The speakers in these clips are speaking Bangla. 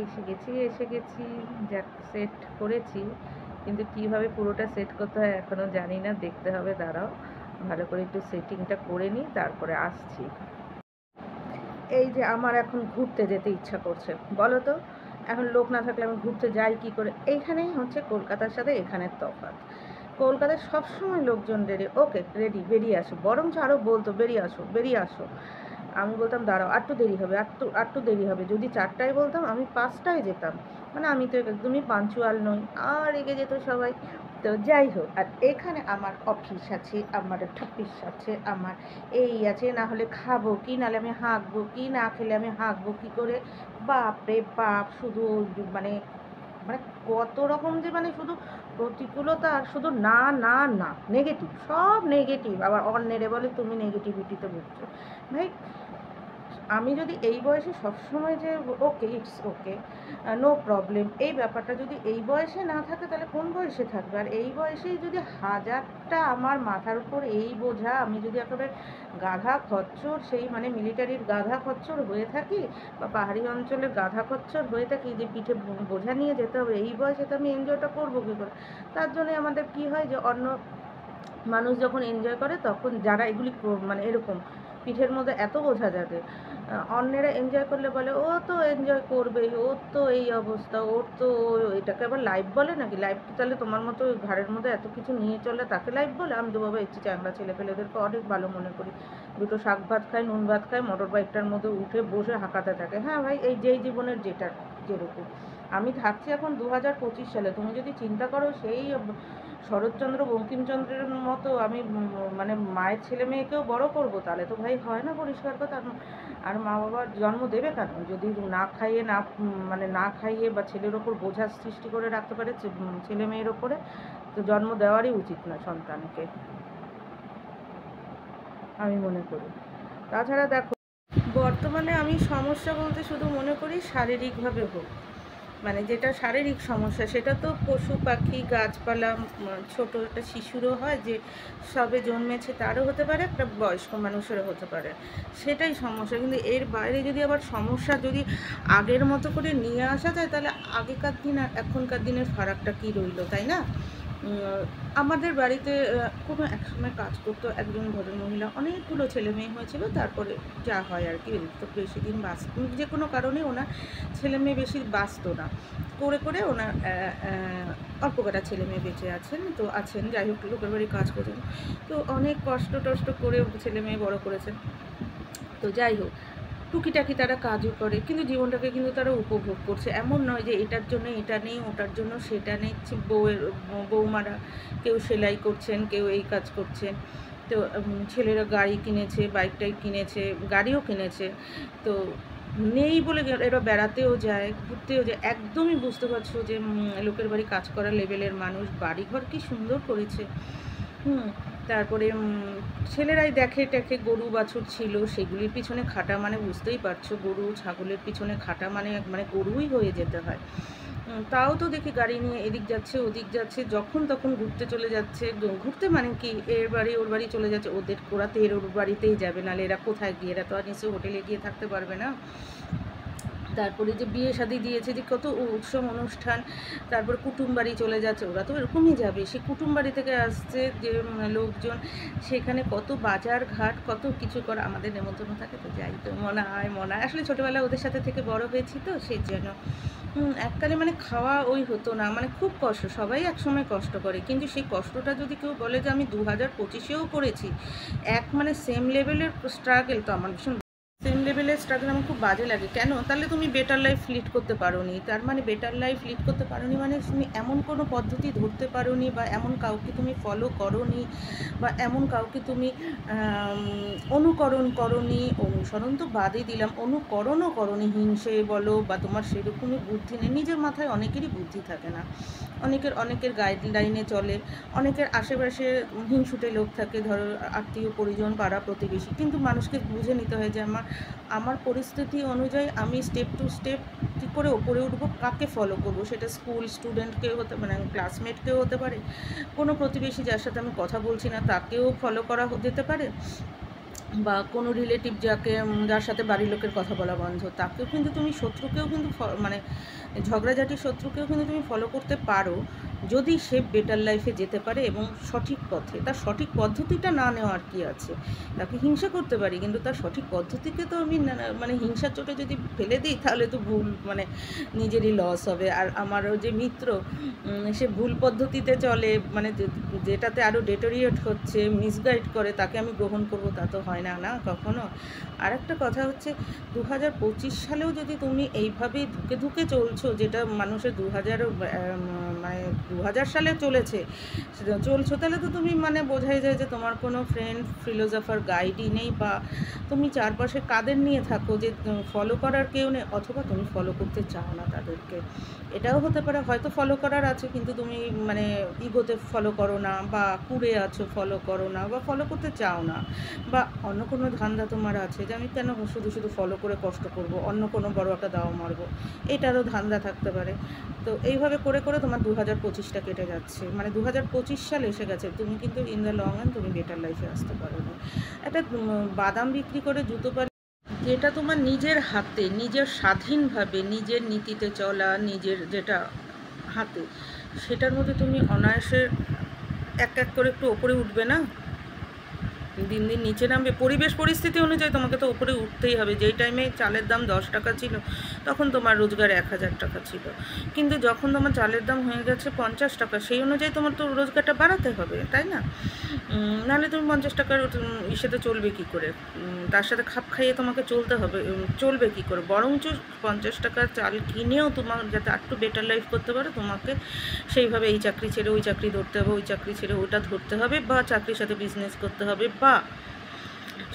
এসে গেছি, যাক সেট করেছি, কিন্তু কিভাবে পুরোটা সেট করতে হয় এখনো জানি না, দেখতে হবে, দাঁড়াও ভালো করে একটু সেটিংটা করে নিই, তারপরে আসছি। এই যে আমার এখন ঘুরতে যেতে ইচ্ছা করছে, বলো তো এখন লোক না থাকলে আমি ঘুরতে যাই কি করে? এইখানেই হচ্ছে কলকাতার সাথে এখানের তফাৎ। কলকাতায় সবসময় লোকজন রেডি, ওকে রেডি, বেরিয়ে আসো, বরঞ্চ আরও বলতো বেরিয়ে আসো বেরিয়ে আসো। আমি বলতাম দাঁড়াও আরটু দেরি হবে, আরটু দেরি হবে। যদি 4টায় বলতাম আমি 5টায় যেতাম, মানে আমি তো একদমই পাঞ্চুয়াল নই, আর রেগে যেত সবাই। তো যাই হোক, আর এখানে আমার অফিস আছে, আমার ঠাপিস আছে, আমার এই আছে, না হলে খাবো কি, নাহলে আমি হাঁকবো কি, না খেলে আমি হাঁকবো কি করে? বাপ রে বাপ, শুধু মানে মানে কত রকম যে, মানে শুধু প্রতিকূলতা, আর শুধু না না না, নেগেটিভ, সব নেগেটিভ। আবার অন্যেরে বলে তুমি নেগেটিভিটিতে ভুগছো। ভাই, আমি যদি এই বয়সে সবসময় যে okay it's okay, no problem, এই ব্যাপারটা যদি এই বয়সে না থাকে, তাহলে কোন বয়সে থাকবে? আর এই বয়সেই যদি হাজারটা আমার মাথার উপর এই বোঝা, আমি যদি একেবারে গাধা খচ্চর, সেই মানে মিলিটারির গাধা খচ্চর হয়ে থাকি, বা পাহাড়ি অঞ্চলের গাধা খচ্চর হয়ে থাকি, যে পিঠে বোঝা নিয়ে যেতে হবে, এই বয়সে তো আমি এনজয়টা করবো কী করে? তার জন্যে আমাদের কি হয় যে, অন্য মানুষ যখন এনজয় করে, তখন যারা এগুলি মানে এরকম পিঠের মধ্যে এত বোঝা যাদের, অন্যেরা এনজয় করলে বলে ও তো এনজয় করবেই, ওর তো এই অবস্থা, ওর তো এটাকে আবার লাইফ বলে নাকি? লাইফ তো তাহলে তোমার মতো ঘাড়ের মধ্যে এত কিছু নিয়ে চলে তাকে লাইফ বলে? আমি তো বাবা এসছি চ্যাংড়া ছেলে পেলেদেরকে অনেক ভালো মনে করি, দুটো শাক ভাত খায়, নুন ভাত খায়, মোটর বাইকটার মধ্যে উঠে বসে হাঁকাতে থাকে। হ্যাঁ ভাই, এই যেই জীবনের যেটা যেরকম, আমি থাকছি এখন 2025 সালে, তুমি যদি চিন্তা করো সেই শরৎচন্দ্র বঙ্কিমচন্দ্রের মতো আমি মানে মায়ের ছেলে মেয়েকেও বড় করব, তাহলে তো ভাই হয় না পরিষ্কার কথা। আর মা বাবার জন্ম দেবে কেন যদি না খাইয়ে, না মানে না খাইয়ে বা ছেলের ওপর বোঝা সৃষ্টি করে রাখতে পারে ছেলে মেয়ের ওপরে? তো জন্ম দেওয়ারই উচিত না সন্তানকে, আমি মনে করি। তাছাড়া দেখো, বর্তমানে আমি সমস্যা বলতে শুধু মনে করি শারীরিকভাবে হোক, মানে যেটা শারীরিক সমস্যা, সেটা তো পশু পাখি গাছপালা ছোটো একটা শিশুরও হয়, যে সবে জন্মেছে তারও হতে পারে, একটা বয়স্ক মানুষেরও হতে পারে, সেটাই সমস্যা। কিন্তু এর বাইরে যদি আবার সমস্যা যদি আগের মতো করে নিয়ে আসা যায়, তাহলে আগেকার দিন আর এখনকার দিনের ফারাকটা কী রইল, তাই না? আমাদের বাড়িতে কোনো একসময় কাজ করতো একজন ভদ্রমহিলা, অনেকগুলো ছেলে মেয়ে হয়েছিল, তারপরে যা হয় আর কি, তো বেশি দিন যে কোনো কারণে ওনার ছেলে মেয়ে বেশি বাঁচতো না, করে করে ওনার অল্প কটা ছেলে মেয়ে বেঁচে আছেন, তো আছেন, যাই হোক লোকের বাড়ি কাজ করছেন, তো অনেক কষ্ট টষ্ট করে ছেলে মেয়ে বড় করেছেন। তো যাই হোক, টুকিটাকি তারা কাজও করে, কিন্তু জীবনটাকে কিন্তু তারা উপভোগ করছে। এমন নয় যে এটার জন্য এটা নেই, ওটার জন্য সেটা নেই। বৌমারা কেউ সেলাই করছেন, কেউ এই কাজ করছেন, তো ছেলেরা গাড়ি কিনেছে, বাইক টাইক কিনেছে, গাড়িও কিনেছে, তো নেই বলে এরা বেড়াতেও যায়, ঘুরতেও যায়। একদমই বুঝতে পারছো যে লোকের বাড়ি কাজ করা লেভেলের মানুষ, বাড়িঘর কি সুন্দর করেছে। তারপরে ছেলেরাই দেখে টেখে গরু বাছুর ছিল, সেগুলির পিছনে খাটা, মানে বুঝতেই পারছো, গরু ছাগলের পিছনে খাটা মানে মানে গরুই হয়ে যেতে হয়। তাও তো দেখি গাড়ি নিয়ে এদিক যাচ্ছে ওদিক যাচ্ছে, যখন তখন ঘুরতে চলে যাচ্ছে। ঘুরতে মানে কি, এর বাড়ি ওর বাড়ি চলে যাচ্ছে, ওরা তো এর ওর বাড়িতেই যাবে, নাহলে এরা কোথায় গিয়ে, এরা তো আর নিশ্চয়ই হোটেলে গিয়ে থাকতে পারবে না। তারপরে যে বিয়ে শাদি দিয়েছে, যে কত উৎসব অনুষ্ঠান, তারপর কুটুম বাড়ি চলে যাচ্ছে, ওরা তো এরকমই যাবে। সেই কুটুম বাড়ি থেকে আসছে যে লোকজন, সেখানে কত বাজার ঘাট, কত কিছু করা, আমাদের নেমন্তন্ন থাকে, তো যাই, তো মনে হয় আসলে ছোটোবেলায় ওদের সাথে থেকে বড় হয়েছি, তো সেই জন্য এককালে মানে খাওয়া ওই হতো না, মানে খুব কষ্ট, সবাই একসময় কষ্ট করে, কিন্তু সেই কষ্টটা যদি কেউ বলে যে আমি 2025-এও করেছি, মানে সেম লেভেলের স্ট্রাগল, তো আমার ভীষণ সেম লেভেলের স্ট্রাগল আমার খুব বাজে লাগে। কেন? তাহলে তুমি বেটার লাইফ লিড করতে পারোনি। তার মানে বেটার লাইফ লিড করতে পারোনি মানে তুমি এমন কোনো পদ্ধতি ধরতে পারোনি, বা এমন কাউকে তুমি ফলো করোনি, বা এমন কাউকে তুমি অনুকরণ করোনি। অনুসরণ তো বাদই দিলাম, অনুকরণও করোনি। হিংসে বলো, বা তোমার সেরকমই বুদ্ধি নেই, নিজের মাথায় অনেকেরই বুদ্ধি থাকে না, অনেকের গাইডলাইনে চলে, অনেকের আশেপাশে হিংসুটে লোক থাকে, ধরো আত্মীয় পরিজন পাড়া প্রতিবেশী, কিন্তু মানুষকে বুঝে নিতে হয় যে আমার পরিস্থিতি অনুযায়ী আমি স্টেপ টু স্টেপ কী করে ওপরে উঠবো, কাকে ফলো করব, সেটা স্কুল স্টুডেন্টকেও হতে মানে ক্লাসমেটকেও হতে পারে, কোনো প্রতিবেশী যার সাথে আমি কথা বলছি না তাকেও ফলো করা যেতে পারে, বা কোনো রিলেটিভ যার সাথে বাড়ির লোকের কথা বলা বন্ধ, তাকেও কিন্তু তুমি শত্রুকেও কিন্তু মানে ঝগড়াঝাটির শত্রুকেও কিন্তু তুমি ফলো করতে পারো, যদি সে বেটার লাইফে যেতে পারে এবং সঠিক পথে। তার সঠিক পদ্ধতিটা না নেওয়ার কি আছে? তাকে হিংসা করতে পারি, কিন্তু তার সঠিক পদ্ধতিকে তো আমি মানে হিংসার চোটে যদি ফেলে দিই তাহলে তো ভুল, মানে নিজেরই লস হবে। আর আমারও যে মিত্র, সে ভুল পদ্ধতিতে চলে, মানে যেটাতে আরও ডেটোরিয়েট হচ্ছে, মিসগাইড করে, তাকে আমি গ্রহণ করব তা তো হয় না, না কখনো। আর একটা কথা হচ্ছে, 2025 সালেও যদি তুমি এইভাবেই ধুকে ধুকে চলছো, যেটা মানুষের 2000 সালে চলছো, তাহলে তো তুমি মানে বোঝাই যায় যে তোমার কোনো ফ্রেন্ড, ফিলোসফার, গাইডই নেই, বা তুমি চারপাশে কাদের নিয়ে থাকো যে ফলো করার কেউ নেই, অথবা তুমি ফলো করতে চাও না তাদেরকে। এটাও হতে পারে, হয়তো ফলো করার আছে কিন্তু তুমি মানে ইগোতে ফলো করো না, বা কুড়ে আছো ফলো করো না, বা ফলো করতে চাও না, বা অন্য কোনো ধান্দা তোমার আছে যে আমি কেন শুধু শুধু ফলো করে কষ্ট করব, অন্য কোনো বড় একটা দাও মারবো, এটারও ধান্দা থাকতে পারে। তো এইভাবে করে করে তোমার 2025টা কেটে যাচ্ছে, মানে 2025 সাল এসে গেছে, তুমি কিন্তু ইন দ্য লং রান তুমি বেটার লাইফে আসতে পারো না। একটা বাদাম বিক্রি করে জুতো পালি, যেটা তোমার নিজের হাতে, নিজের স্বাধীনভাবে, নিজের নীতিতে চলা, নিজের যেটা হাতে, সেটার মধ্যে তুমি অনায়াসে এক এক করে একটু ওপরে উঠবে না? দিন দিন নিচে নামবে, পরিবেশ পরিস্থিতি অনুযায়ী তোমাকে তো উপরে উঠতেই হবে। যেই টাইমে চালের দাম 10 টাকা ছিল, তখন তোমার রোজগার 1000 টাকা ছিল, কিন্তু যখন তোমার চালের দাম হয়ে গেছে 50 টাকা, সেই অনুযায়ী তোমার তো রোজগারটা বাড়াতে হবে, তাই না? নাহলে তুমি 50 টাকার ইসেতে চলবে কী করে? তার সাথে খাপ খাইয়ে তোমাকে চলতে হবে, চলবে কী করে? বরঞ্চ 50 টাকার চাল কিনেও তোমার যাতে একটু বেটার লাইফ করতে পারো, তোমাকে সেইভাবে এই চাকরি ছেড়ে ওই চাকরি ধরতে হবে, ওই চাকরি ছেড়ে ওটা ধরতে হবে, বা চাকরির সাথে বিজনেস করতে হবে, বা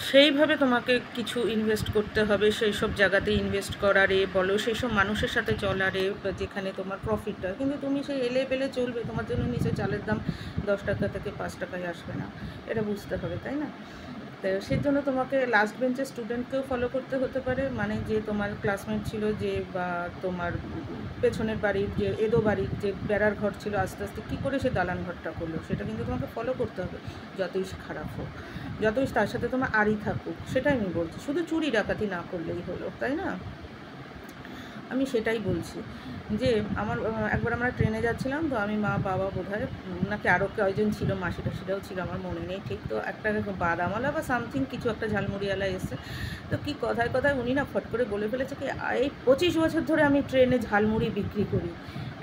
সেইভাবে তোমাকে কিছু ইনভেস্ট করতে হবে, সেই সব জায়গাতে ইনভেস্ট করারে বলো, সেই সব মানুষের সাথে চলারে, যেখানে তোমার প্রফিট হয়। কিন্তু তুমি সেই এলে বেলে চলবে, তোমার জন্য নিচে চালের দাম 10 টাকা থেকে 5 টাকায় আসবে না, এটা বুঝতে হবে, তাই না? তো সেই জন্য তোমাকে লাস্ট বেঞ্চের স্টুডেন্টকেও ফলো করতে হতে পারে, মানে যে তোমার ক্লাসমেট ছিল, যে বা তোমার পেছনের বাড়ির যে এদো বাড়ির যে বেড়ার ঘর ছিল, আস্তে আস্তে কী করে সে দালান ঘরটা করলো, সেটা কিন্তু তোমাকে ফলো করতে হবে, যতই খারাপ হোক, যতই তার সাথে তোমার আড়ি থাকুক। সেটাই আমি বলছি, শুধু চুরি ডাকাতি না করলেই হলো, তাই না? আমি সেটাই বলছি যে একবার আমরা ট্রেনে যাচ্ছিলাম, তো আমি, মা, বাবা বোধহয়, নাকি আরও কয়েকজন ছিল, মাসি টাসিরাও ছিল, আমার মনে নেই ঠিক। তো একটা বাদামওয়ালা বা সামথিং কিছু একটা ঝালমুড়িওয়ালা এসছে, তো কি কথায় কথায় উনি না ফট করে বলে ফেলেছে কি, এই 25 বছর ধরে আমি ট্রেনে ঝালমুড়ি বিক্রি করি।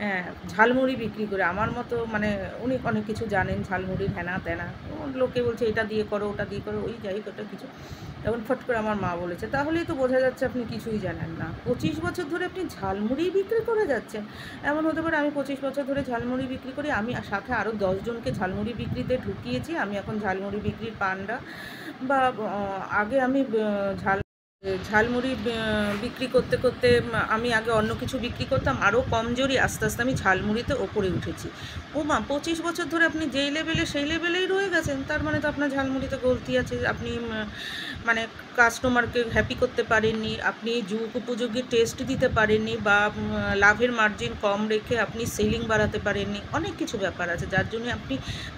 হ্যাঁ, ঝালমুড়ি বিক্রি করে, আমার মতো মানে উনি অনেক কিছু জানেন ঝালমুড়ির, হ্যানা ত্যানা, লোকে বলছে এটা দিয়ে করো, ওটা দিয়ে করো, ওই যাই ওটা কিছু। তখন ফট করে আমার মা বলেছে, তাহলেই তো বোঝা যাচ্ছে আপনি কিছুই জানেন না, 25 বছর ধরে আপনি ঝালমুড়ি বিক্রি করে যাচ্ছেন। এমন হতে পারে আমি 25 বছর ধরে ঝালমুড়ি বিক্রি করি, আমি সাথে আরও 10 জনকে ঝালমুড়ি বিক্রিতে ঢুকিয়েছি, আমি এখন ঝালমুড়ি বিক্রির পান্ডা। বা আগে আমি ঝালমুড়ি বিক্রি করতে করতে আমি আগে অন্য কিছু বিক্রি করতাম, আরও কমজোরি, আস্তে আস্তে আমি ঝালমুড়িতে ওপরে উঠেছি। ও মা, 25 বছর ধরে আপনি যেই লেভেলে সেই লেভেলেই রয়ে গেছেন, তার মানে তো আপনার ঝালমুড়িতে গলতি আছে, আপনি মানে কাস্টমারকে হ্যাপি করতে পারেননি, আপনি যুগ উপযোগী টেস্ট দিতে পারেননি, বা লাভের মার্জিন কম রেখে আপনি সেলিং বাড়াতে পারেননি, অনেক কিছু ব্যাপার আছে যার জন্য আপনি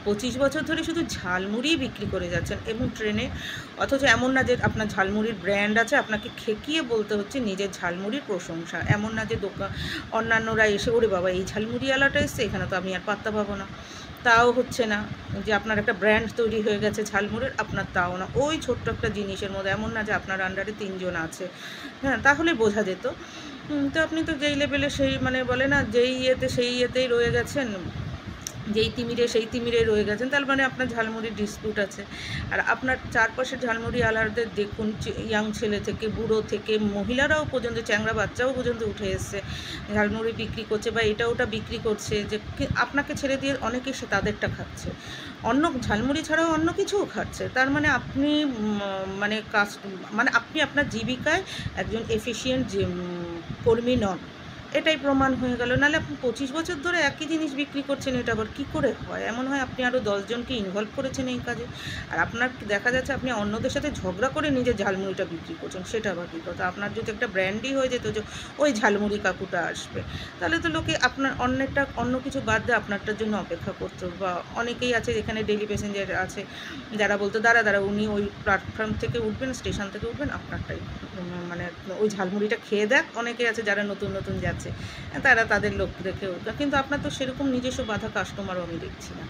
25 বছর ধরে শুধু ঝালমুড়ি বিক্রি করে যাচ্ছেন এবং ট্রেনে। অথচ এমন না যে আপনার ঝালমুড়ির ব্র্যান্ড আছে, আপনাকে খেকিয়ে বলতে হচ্ছে নিজের ঝালমুড়ির প্রশংসা, এমন না যে অন্যান্যরা এসে ওরে বাবা এই ঝালমুড়িওয়ালাটা এসছে, এখানে তো আমি আর পাত্তা পাবো না, তাও হচ্ছে না। যে আপনার একটা ব্র্যান্ড তৈরি হয়ে গেছে ঝালমুড়ির, আপনার তাও না। ওই ছোট্ট একটা জিনিসের মধ্যে, এমন না যে আপনার আন্ডারে 3 জন আছে, হ্যাঁ, তাহলে বোঝা যেত। তো আপনি তো যেই লেভেলে সেই মানে বলে না, যেই ইয়েতে সেই ইয়েতেই রয়ে গেছেন, যেই তিমিরে সেই তিমিরে রয়ে গেছেন, তার মানে আপনার ঝালমুড়ির ডিসপিউট আছে। আর আপনার চারপাশের ঝালমুড়ি আলাদের দেখুন, ইয়াং ছেলে থেকে বুড়ো থেকে মহিলারাও পর্যন্ত, চ্যাংড়া বাচ্চাও পর্যন্ত উঠে এসছে, ঝালমুড়ি বিক্রি করছে বা এটা ওটা বিক্রি করছে, যে আপনাকে ছেড়ে দিয়ে অনেকে সে তাদেরটা খাচ্ছে, অন্য ঝালমুড়ি ছাড়াও অন্য কিছুও খাচ্ছে। তার মানে আপনি মানে মানে আপনি আপনার জীবিকায় একজন এফিশিয়েন্ট কর্মী নন, এটাই প্রমাণ হয়ে গেল। নাহলে আপনি 25 বছর ধরে একই জিনিস বিক্রি করছেন, এটা আবার কী করে হয়? এমন হয় আপনি আরও 10 জনকে ইনভলভ করেছেন এই কাজে, আর আপনার দেখা যাচ্ছে আপনি অন্যদের সাথে ঝগড়া করে নিজের ঝালমুড়িটা বিক্রি করছেন, সেটা আবার কী কথা? আপনার যদি একটা ব্র্যান্ডই হয়ে যেত যে ওই ঝালমুড়ি কাকুটা আসবে, তাহলে তো লোকে আপনার অন্য কিছু বাদ দিয়ে আপনারটার জন্য অপেক্ষা করতো। বা অনেকেই আছে এখানে ডেইলি প্যাসেঞ্জার আছে যারা বলতো দাঁড়া উনি ওই প্ল্যাটফর্ম থেকে উঠবেন, স্টেশন থেকে উঠবেন, আপনারটাই মানে ওই ঝালমুড়িটা খেয়ে দেখ। অনেকে আছে যারা নতুন নতুন যাচ্ছে, তারা তাদের লোক দেখে উঠবে, কিন্তু আপনার তো সেরকম নিজস্ব বাধা কাস্টমারও আমি দেখছি না।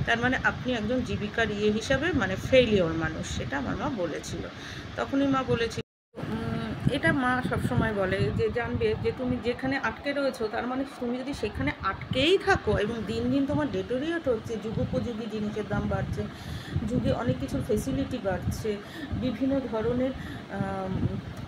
তার মানে আপনি একজন জীবিকার হিসাবে মানে ফেইলিওর মানুষ, সেটা আমার মা বলেছিল। তখনই মা বলেছিল, এটা মা সবসময় বলে যে জানবে যে তুমি যেখানে আটকে রয়েছো, তার মানে তুমি যদি সেখানে আটকেই থাকো এবং দিন দিন তোমার ডেটোরিয়েট হচ্ছে, যুগোপযোগী জিনিসের দাম বাড়ছে, যুগে অনেক কিছু ফেসিলিটি বাড়ছে, বিভিন্ন ধরনের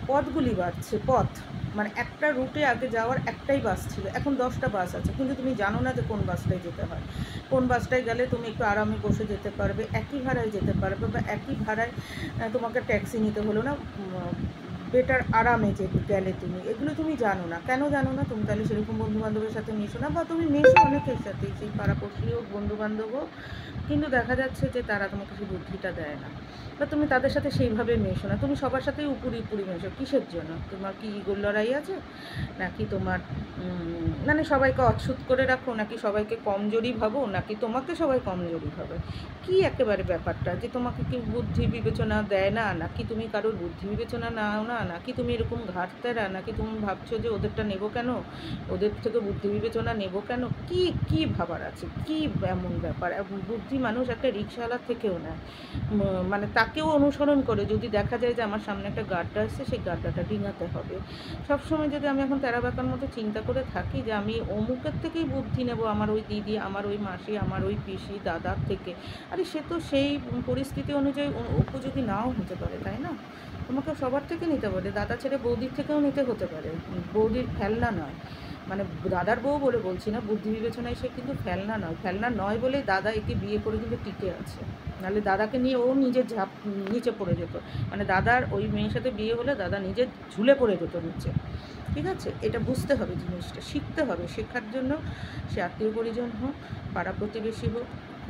পথগুলি বাড়ছে, পথ মানে একটা রুটে আগে যাওয়ার একটাই বাস ছিল, এখন 10টা বাস আছে, কিন্তু তুমি জানো না যে কোন বাসটায় যেতে হয়। কোন বাসটায় গেলে তুমি একটু আরামে বসে যেতে পারবে, একই ভাড়ায় যেতে পারবে, বা একই ভাড়ায় তোমাকে ট্যাক্সি নিতে হলো না, বেটার আরামে যে গেলে তুমি, এগুলো তুমি জানো না। কেন জানো না? তুমি তাহলে সেরকম বন্ধুবান্ধবের সাথে মেশো না, বা তুমি মেশো অনেকের সাথে, সেই পাড়াপড়শি হোক, বন্ধুবান্ধব হোক, কিন্তু দেখা যাচ্ছে যে তারা তোমাকে সেই বুদ্ধিটা দেয় না, বা তুমি তাদের সাথে সেইভাবে মেশো না। তুমি সবার সাথেই উপরি মেশো, কিসের জন্য? তোমার কি ইগোর লড়াই আছে, নাকি তোমার মানে সবাইকে অচ্ছুত করে রাখো, নাকি সবাইকে কমজোরি ভাবো, নাকি তোমাকে সবাই কমজোরি ভাবে? কি একেবারে ব্যাপারটা যে তোমাকে কি বুদ্ধি বিবেচনা দেয় না, নাকি তুমি কারোর বুদ্ধি বিবেচনা নাও না, নাকি তুমি এরকম ঘাটতেরা, নাকি তুমি ভাবছো যে ওদেরটা নেবো কেন, ওদের থেকে বুদ্ধি বিবেচনা নেবো কেন? কি কি ভাবার আছে? কি এমন ব্যাপার? বুদ্ধি মানুষ একটা রিক্সাওয়ালার থেকেও নেয়, মানে তাকেও অনুসরণ করে। যদি দেখা যায় যে আমার সামনে একটা গাড্ডা আসছে, সেই গাড্ডাটা ডিঙাতে হবে। সবসময় যদি আমি এখন তেরা বেঁকার মতো চিন্তা করে থাকি যে আমি অমুকের থেকেই বুদ্ধি নেব, আমার ওই দিদি, আমার ওই মাসি, আমার ওই পিসি, দাদার থেকে, আরে সে তো সেই পরিস্থিতি অনুযায়ী উপযোগী নাও হতে পারে, তাই না? তোমাকে সবার থেকে নিতে পারে, দাদা ছেড়ে বৌদির থেকেও নিতে হতে পারে, বৌদির ফেলনা নয়। মানে দাদার বউ বলে বলছি না, বুদ্ধি বিবেচনায় সে কিন্তু ফেলনা নয়, ফেলনা নয় বলেই দাদা একে বিয়ে করে কিন্তু টিকে আছে। নাহলে দাদাকে নিয়ে ও নিজের নিচে পড়ে যেত, মানে দাদার ওই মেয়ের সাথে বিয়ে হলে দাদা নিজে ঝুলে পড়ে যেত নিচে। ঠিক আছে, এটা বুঝতে হবে, জিনিসটা শিখতে হবে। শেখার জন্য সে আত্মীয় পরিজন হোক, পাড়া প্রতিবেশী হোক,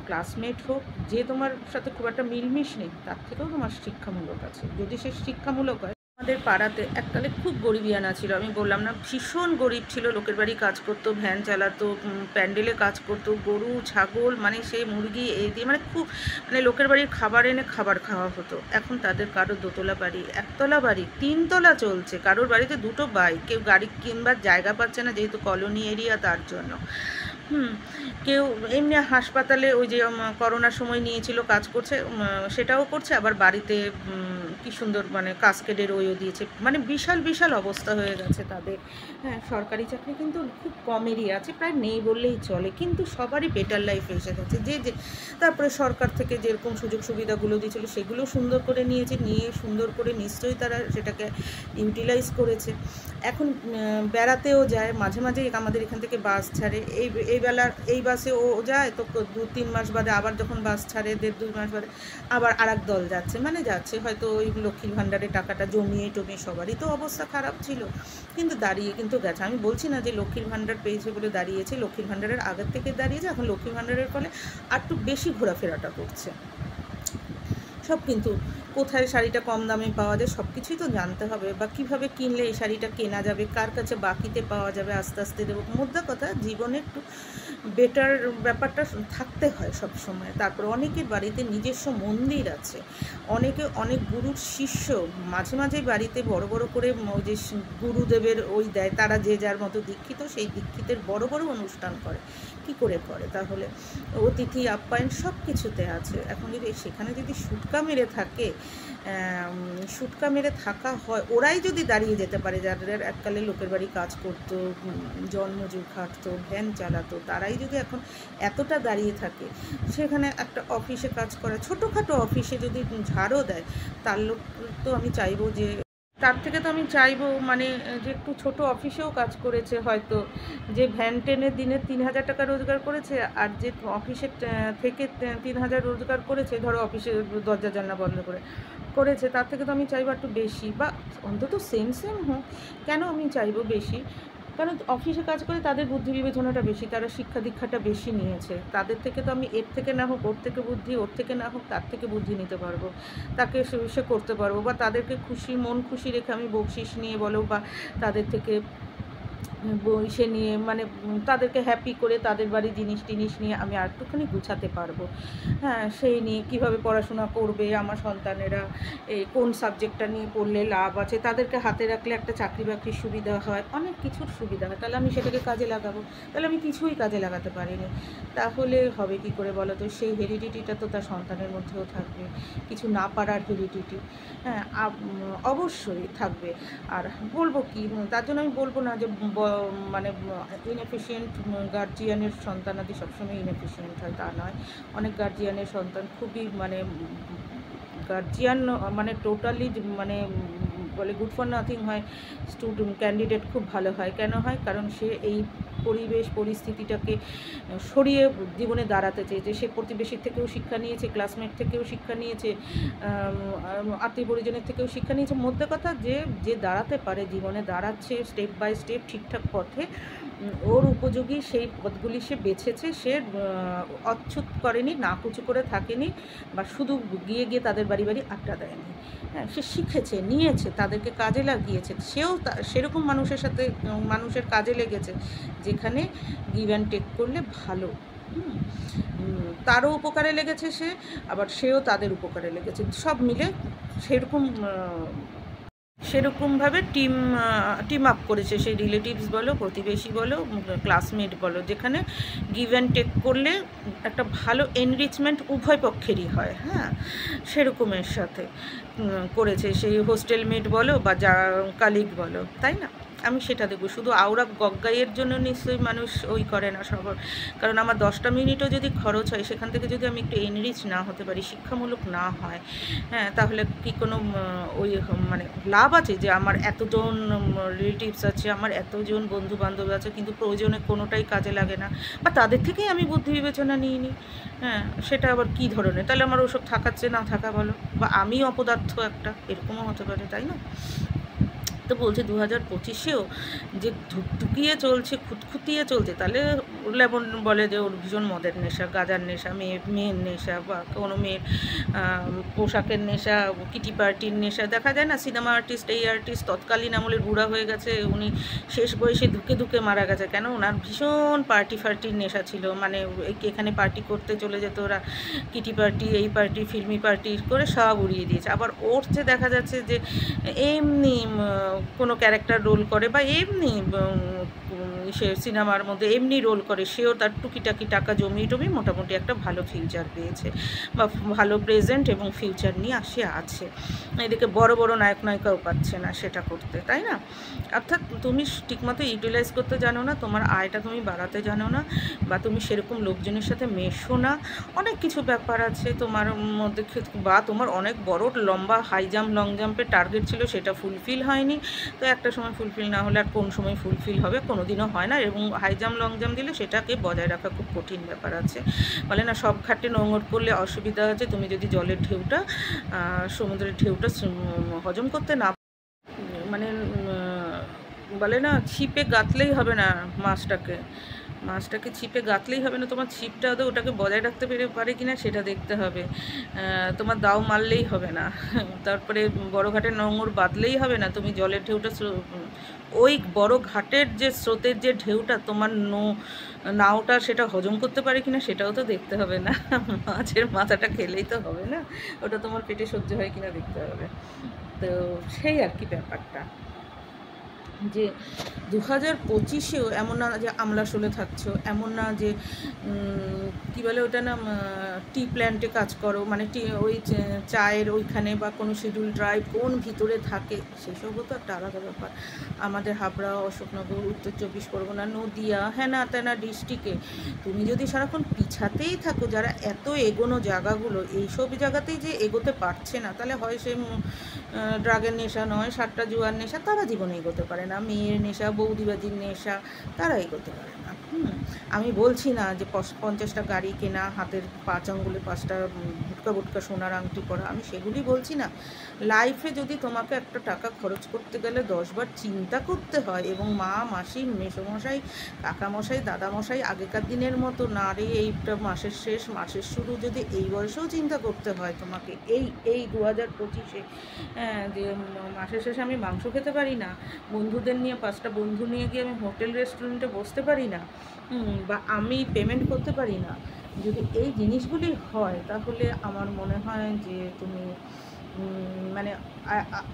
ক্লাসমেট হোক, যে তোমার সাথে খুব একটা মিলমিশ নেই, তার থেকেও তোমার শিক্ষামূলক আছে। যদি সে শিক্ষামূলক হয়, আমাদের পাড়াতে এককালে খুব গরিবিয়ানা ছিল, আমি বললাম না, ভীষণ গরিব ছিল, লোকের বাড়ি কাজ করতো, ভ্যান চালাতো, প্যান্ডেলে কাজ করতো, গরু ছাগল মানে সেই মুরগি এই দিয়ে মানে খুব মানে লোকের বাড়ির খাবার এনে খাবার খাওয়া হতো। এখন তাদের কারোর দোতলা বাড়ি, একতলা বাড়ি, 3তলা চলছে, কারোর বাড়িতে 2টো বাইক, কেউ গাড়ি কিনবার জায়গা পাচ্ছে না যেহেতু কলোনি এরিয়া, তার জন্য। কেউ এমনি হাসপাতালে ওই যে করোনার সময় নিয়েছিল কাজ করছে, সেটাও করছে, আবার বাড়িতে কি সুন্দর মানে কাস্কেডের ওইও দিয়েছে, মানে বিশাল বিশাল অবস্থা হয়ে গেছে তাদের। হ্যাঁ, সরকারি চাকরি কিন্তু খুব কমেরই আছে, প্রায় নেই বললেই চলে, কিন্তু সবারই বেটার লাইফ এসে গেছে। যে তারপরে সরকার থেকে যেরকম সুযোগ সুবিধাগুলো দিয়েছিল সেগুলো সুন্দর করে নিয়েছে, নিয়ে সুন্দর করে নিশ্চয়ই তারা সেটাকে ইউটিলাইজ করেছে। এখন বেড়াতেও যায়, মাঝে মাঝে আমাদের এখান থেকে বাস ছাড়ে, এই বেলার এই বাসে ও যায়, তো 2-3 মাস বাদে আবার যখন বাস ছাড়ে 1.5-2 মাস বাদে আবার আরেক দল যাচ্ছে, মানে যাচ্ছে হয়তো ওই লক্ষ্মীর ভাণ্ডারের টাকাটা জমিয়ে টমিয়ে, সবারই তো অবস্থা খারাপ ছিল, কিন্তু দাঁড়িয়ে কিন্তু গেছে। আমি বলছি না যে লক্ষ্মীর ভাণ্ডার পেয়েছে বলে দাঁড়িয়েছে, লক্ষ্মীর ভাণ্ডারের আগের থেকে দাঁড়িয়েছে, এখন লক্ষ্মীর ভাণ্ডারের ফলে আর একটু বেশি ঘোরাফেরাটা করছে সব। কিন্তু কোথায় শাড়িটা কম দামে পাওয়া যায় সব কিছুই তো জানতে হবে, বা কীভাবে কিনলে এই শাড়িটা কেনা যাবে, কার কাছে বাকিতে পাওয়া যাবে, আস্তে আস্তে দেবো। মোদ্দা কথা, জীবনে একটু বেটার ব্যাপারটা থাকতে হয় সব সময়। তারপর অনেকের বাড়িতে নিজস্ব মন্দির আছে, অনেকে অনেক গুরুর শিষ্য, মাঝে মাঝে বাড়িতে বড় বড় করে ওই যে গুরুদেবের ওই দেয়, তারা যে যার মতো দীক্ষিত, সেই দীক্ষিতের বড় বড় অনুষ্ঠান করে। কি করে করে? তাহলে অতিথি আপ্যায়ন সব কিছুতে আছে। এখন যদি সেখানে যদি সুটকা মেরে থাকে, সুটকা মেরে থাকা হয়, ওরাই যদি দাঁড়িয়ে যেতে পারে, যাদের এককালে লোকের বাড়ি কাজ করতো, জন্মজুর খাটতো, ভ্যান চালাতো, তারাই যদি এখন এতটা দাঁড়িয়ে থাকে, সেখানে একটা অফিসে কাজ করে, ছোটোখাটো অফিসে যদি ঝাড়ও দেয়, তার লোক তো আমি চাইবো যে তার থেকে তো আমি চাইবো মানে যে একটু ছোট অফিসেও কাজ করেছে হয়তো, যে ভ্যান টেনের দিনে 3,000 টাকা রোজগার করেছে, আর যে অফিসে থেকে 3,000 রোজগার করেছে, ধরো অফিসে দরজা জানলা বন্ধ করেছে, তার থেকে তো আমি চাইবো একটু বেশি, বা অন্তত সেম হোক। কেন আমি চাইবো বেশি? কারণ অফিসে কাজ করে তাদের বুদ্ধি বিবেচনাটা বেশি, তারা শিক্ষা দীক্ষাটা বেশি নিয়েছে। তাদের থেকে তো আমি এর থেকে না হোক ওর থেকে বুদ্ধি, ওর থেকে না হোক তার থেকে বুদ্ধি নিতে পারবো, তাকে সে করতে পারবো, বা তাদেরকে খুশি মন খুশি রেখে আমি বকশিস নিয়ে বলো বা তাদের থেকে সে নিয়ে মানে তাদেরকে হ্যাপি করে তাদের বাড়ি জিনিস টিনিস নিয়ে আমি আর একটুখানি গুছাতে পারবো। হ্যাঁ, সেই নিয়ে কীভাবে পড়াশোনা করবে আমার সন্তানেরা, এই কোন সাবজেক্টটা নিয়ে পড়লে লাভ আছে, তাদেরকে হাতে রাখলে একটা চাকরি বাকরির সুবিধা হয়, অনেক কিছুর সুবিধা হয়, তাহলে আমি সেটাকে কাজে লাগাবো। তাহলে আমি কিছুই কাজে লাগাতে পারিনি, তাহলে হবে কি করে বলো তো? সেই হেরিডিটিটা তো তার সন্তানের মধ্যেও থাকবে, কিছু না পারার হেরিডিটি। হ্যাঁ, অবশ্যই থাকবে। আর বলবো কি, তার জন্য আমি বলবো না যে মানে ইনএফিশিয়েন্ট গার্জিয়ানের সন্তানাদি সবসময় ইনএফিশিয়েন্ট হয়, তা নয়। অনেক গার্জিয়ানের সন্তান খুবই মানে গার্জিয়ান মানে টোটালি মানে বলে গুড ফর নাথিং হয়, স্টুডেন্ট ক্যান্ডিডেট খুব ভালো হয়। কেন হয়? কারণ সে এই পরিবেশ পরিস্থিতিটাকে সরিয়ে জীবনে দাঁড়াতে চেয়েছে। সে প্রতিবেশীর থেকেও শিক্ষা নিয়েছে, ক্লাসমেট থেকেও শিক্ষা নিয়েছে, আত্মীয় পরিজনের থেকেও শিক্ষা নিয়েছে। মধ্যে কথা যে দাঁড়াতে পারে, জীবনে দাঁড়াচ্ছে স্টেপ বাই স্টেপ ঠিকঠাক পথে, ওর উপযোগী সেই পথগুলি সে বেছেছে। সে অচ্ছুত করেনি, নাকুচু করে থাকেনি, বা শুধু গিয়ে গিয়ে তাদের বাড়ি বাড়ি আড্ডা দেয়নি। হ্যাঁ, সে শিখেছে, নিয়েছে, তাদেরকে কাজে লাগিয়েছে। সেও সেরকম মানুষের সাথে মানুষের কাজে লেগেছে যেখানে গিভ অ্যান্ড টেক করলে ভালো। তারও উপকারে লেগেছে সে, আবার সেও তাদের উপকারে লেগেছে, সব মিলে সেরকমভাবে টিম আপ করেছে। সেই রিলেটিভস বলো, প্রতিবেশী বলো, ক্লাসমেট বলো, যেখানে গিভ অ্যান্ড টেক করলে একটা ভালো এনরিচমেন্ট উভয় পক্ষেরই হয়। হ্যাঁ, সেরকমের সাথে করেছে। সেই হোস্টেল মেট বলো বা যা কালিগ বলো, তাই না? আমি সেটা দেখব। শুধু আওড়া গগ্গাইয়ের জন্য নিশ্চয়ই মানুষ ওই করে না সবার। কারণ আমার 10টা মিনিটও যদি খরচ হয়, সেখান থেকে যদি আমি একটু এনরিচ না হতে পারি, শিক্ষামূলক না হয়, হ্যাঁ, তাহলে কি কোনো ওই মানে লাভ আছে যে আমার এতজন রিলেটিভস আছে, আমার এতজন বন্ধু বান্ধব আছে, কিন্তু প্রয়োজনে কোনোটাই কাজে লাগে না, বা তাদের থেকেই আমি বুদ্ধি বিবেচনা নিয়ে নিই। হ্যাঁ, সেটা আবার কী ধরনের? তাহলে আমার ওসব থাকাচ্ছে না থাকা ভালো, বা আমি অপদার্থ একটা, এরকমও হতে পারে, তাই না? তো বলছে 2025-এও যে ধুকধুকিয়ে চলছে, খুঁতখুতিয়ে চলছে, তাহলে লেমন বলে যে ওর ভীষণ মদের নেশা, গাঁজার নেশা, মেয়ের নেশা, বা কোনো মেয়ের পোশাকের নেশা, কিটি পার্টির নেশা। দেখা যায় না, সিনেমা আর্টিস্ট, এই আর্টিস্ট তৎকালীন আমলের বুড়া হয়ে গেছে, উনি শেষ বয়সে ধুকে মারা গেছে। কেন? ওনার ভীষণ পার্টির নেশা ছিল। মানে এখানে পার্টি করতে চলে যেত ওরা, কিটি পার্টি, এই পার্টি, ফিল্মি পার্টি করে সব উড়িয়ে দিয়েছে। আবার ওর যে দেখা যাচ্ছে যে এমনি কোনো ক্যারেক্টার রোল করে, বা এমনি সে সিনেমার মধ্যে এমনি রোল করে, সেও তার টুকিটাকি টাকা জমিয়ে মোটামুটি একটা ভালো ফিউচার পেয়েছে, বা ভালো প্রেজেন্ট এবং ফিউচার নিয়ে আছে। এদিকে বড় বড় নায়ক নায়িকাও পাচ্ছে না সেটা করতে, তাই না? অর্থাৎ তুমি ঠিকমতো ইউটিলাইজ করতে জানো না, তোমার আয়টা তুমি বাড়াতে জানো না, বা তুমি সেরকম লোকজনের সাথে মেশো না। অনেক কিছু ব্যাপার আছে তোমার মধ্যে, বা তোমার অনেক বড় লম্বা হাই জাম্প লং জাম্পের টার্গেট ছিল, সেটা ফুলফিল হয়নি। তো একটা সময় ফুলফিল না হলে আর কোন সময় ফুলফিল হবে? কোনো দিনও হয় না। এবং হাই জাম্প লং জাম্প দিলে সেটাকে বজায় রাখা খুব কঠিন ব্যাপার আছে। বলে না, সব ঘাটে নোঙর করলে অসুবিধা আছে। তুমি যদি জলের ঢেউটা, সমুদ্রের ঢেউটা হজম করতে না, মানে বলে না, ছিপে গাঁথলেই হবে না মাছটাকে ছিপে গাঁথলেই হবে না, তোমার ছিপটা ওটাকে বজায় রাখতে পারে কিনা সেটা দেখতে হবে। তোমার দাও মারলেই হবে না, তারপরে বড় ঘাটের নোঙর বাঁধলেই হবে না। তুমি জলের ঢেউটা, ওই বড় ঘাটের যে স্রোতের যে ঢেউটা তোমার নাওটা সেটা হজম করতে পারে কিনা সেটাও তো দেখতে হবে না। মাছের মাথাটা খেলেই তো হবে না, ওটা তোমার পেটে সহ্য হয় কিনা দেখতে হবে। তো সেই আর কি ব্যাপারটা, যে 2025-এও এমন না যে আমলাশোলে থাকছো, এমন না যে কী বলে ওটা না, টি প্ল্যান্টে কাজ করো, মানে ওই চায়ের ওইখানে, বা কোনো শিডিউল ড্রাইভ কোন ভিতরে থাকে, সেসবও তো একটা আলাদা ব্যাপার। আমাদের হাবড়া, অশোকনগর, উত্তর 24 পরগনা, নদিয়া, হ্যানা ত্যানা ডিস্ট্রিক্টে তুমি যদি সারাক্ষণ পিছাতেই থাকো, যারা এত এগোনো জায়গাগুলো, এইসব জায়গাতেই যে এগোতে পারছে না, তাহলে হয় সে ড্রাগের নেশা, নয় সাতটা জুয়ার নেশা, তারা জীবনে এগোতে পারে না। মেয়ের নেশা, বৌদিবাজির নেশা, তারা এগোতে পারে না। আমি বলছি না যে 50টা গাড়ি কেনা, হাতের 5 আঙ্গুলে 5টা বোটকা বোটকা সোনার আংটি পরা, আমি সেগুলি বলছি না। লাইফে যদি তোমাকে একটা টাকা খরচ করতে গেলে 10বার চিন্তা করতে হয়, এবং মা মাসি মেসোমশাই কাকামশাই দাদামশাই আগেকার দিনের মতো না রে, এইটা মাসের শেষ মাসের শুরু, যদি এই বয়সেও চিন্তা করতে হয় তোমাকে, এই 2025-এ যে মাসের শেষে আমি মাংস খেতে পারি না, বন্ধুদের নিয়ে 5টা বন্ধু নিয়ে গিয়ে আমি হোটেল রেস্টুরেন্টে বসতে পারি না, বা আমি পেমেন্ট করতে পারি না, যদি এই জিনিসগুলি হয় তাহলে আমার মনে হয় যে তুমি মানে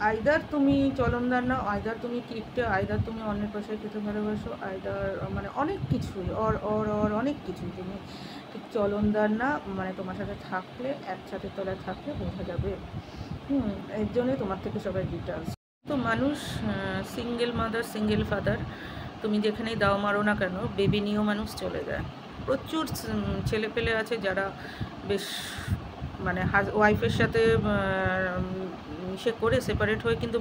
আইদার তুমি চলনদার নাও, আইদার তুমি কিপটে, আইদার তুমি অন্যের পয়সায় খেতে ভালোবাসো, আইদার মানে অনেক কিছুই অর অনেক কিছুই তুমি ঠিক চলনদার না, মানে তোমার সাথে থাকলে একসাথে তলায় থাকলে বোঝা যাবে। এর জন্যই তোমার থেকে সবাই ডিটেলস। তো মানুষ সিঙ্গেল মাদার সিঙ্গেল ফাদার, তুমি যেখানেই দাও মারো না কেন, বেবি নিয়েও মানুষ চলে যায়। প্রচুর ছেলে পেলে আছে যারা বেশ মানে ওয়াইফের সাথে সে করে সেপারেট হয়ে কিন্তু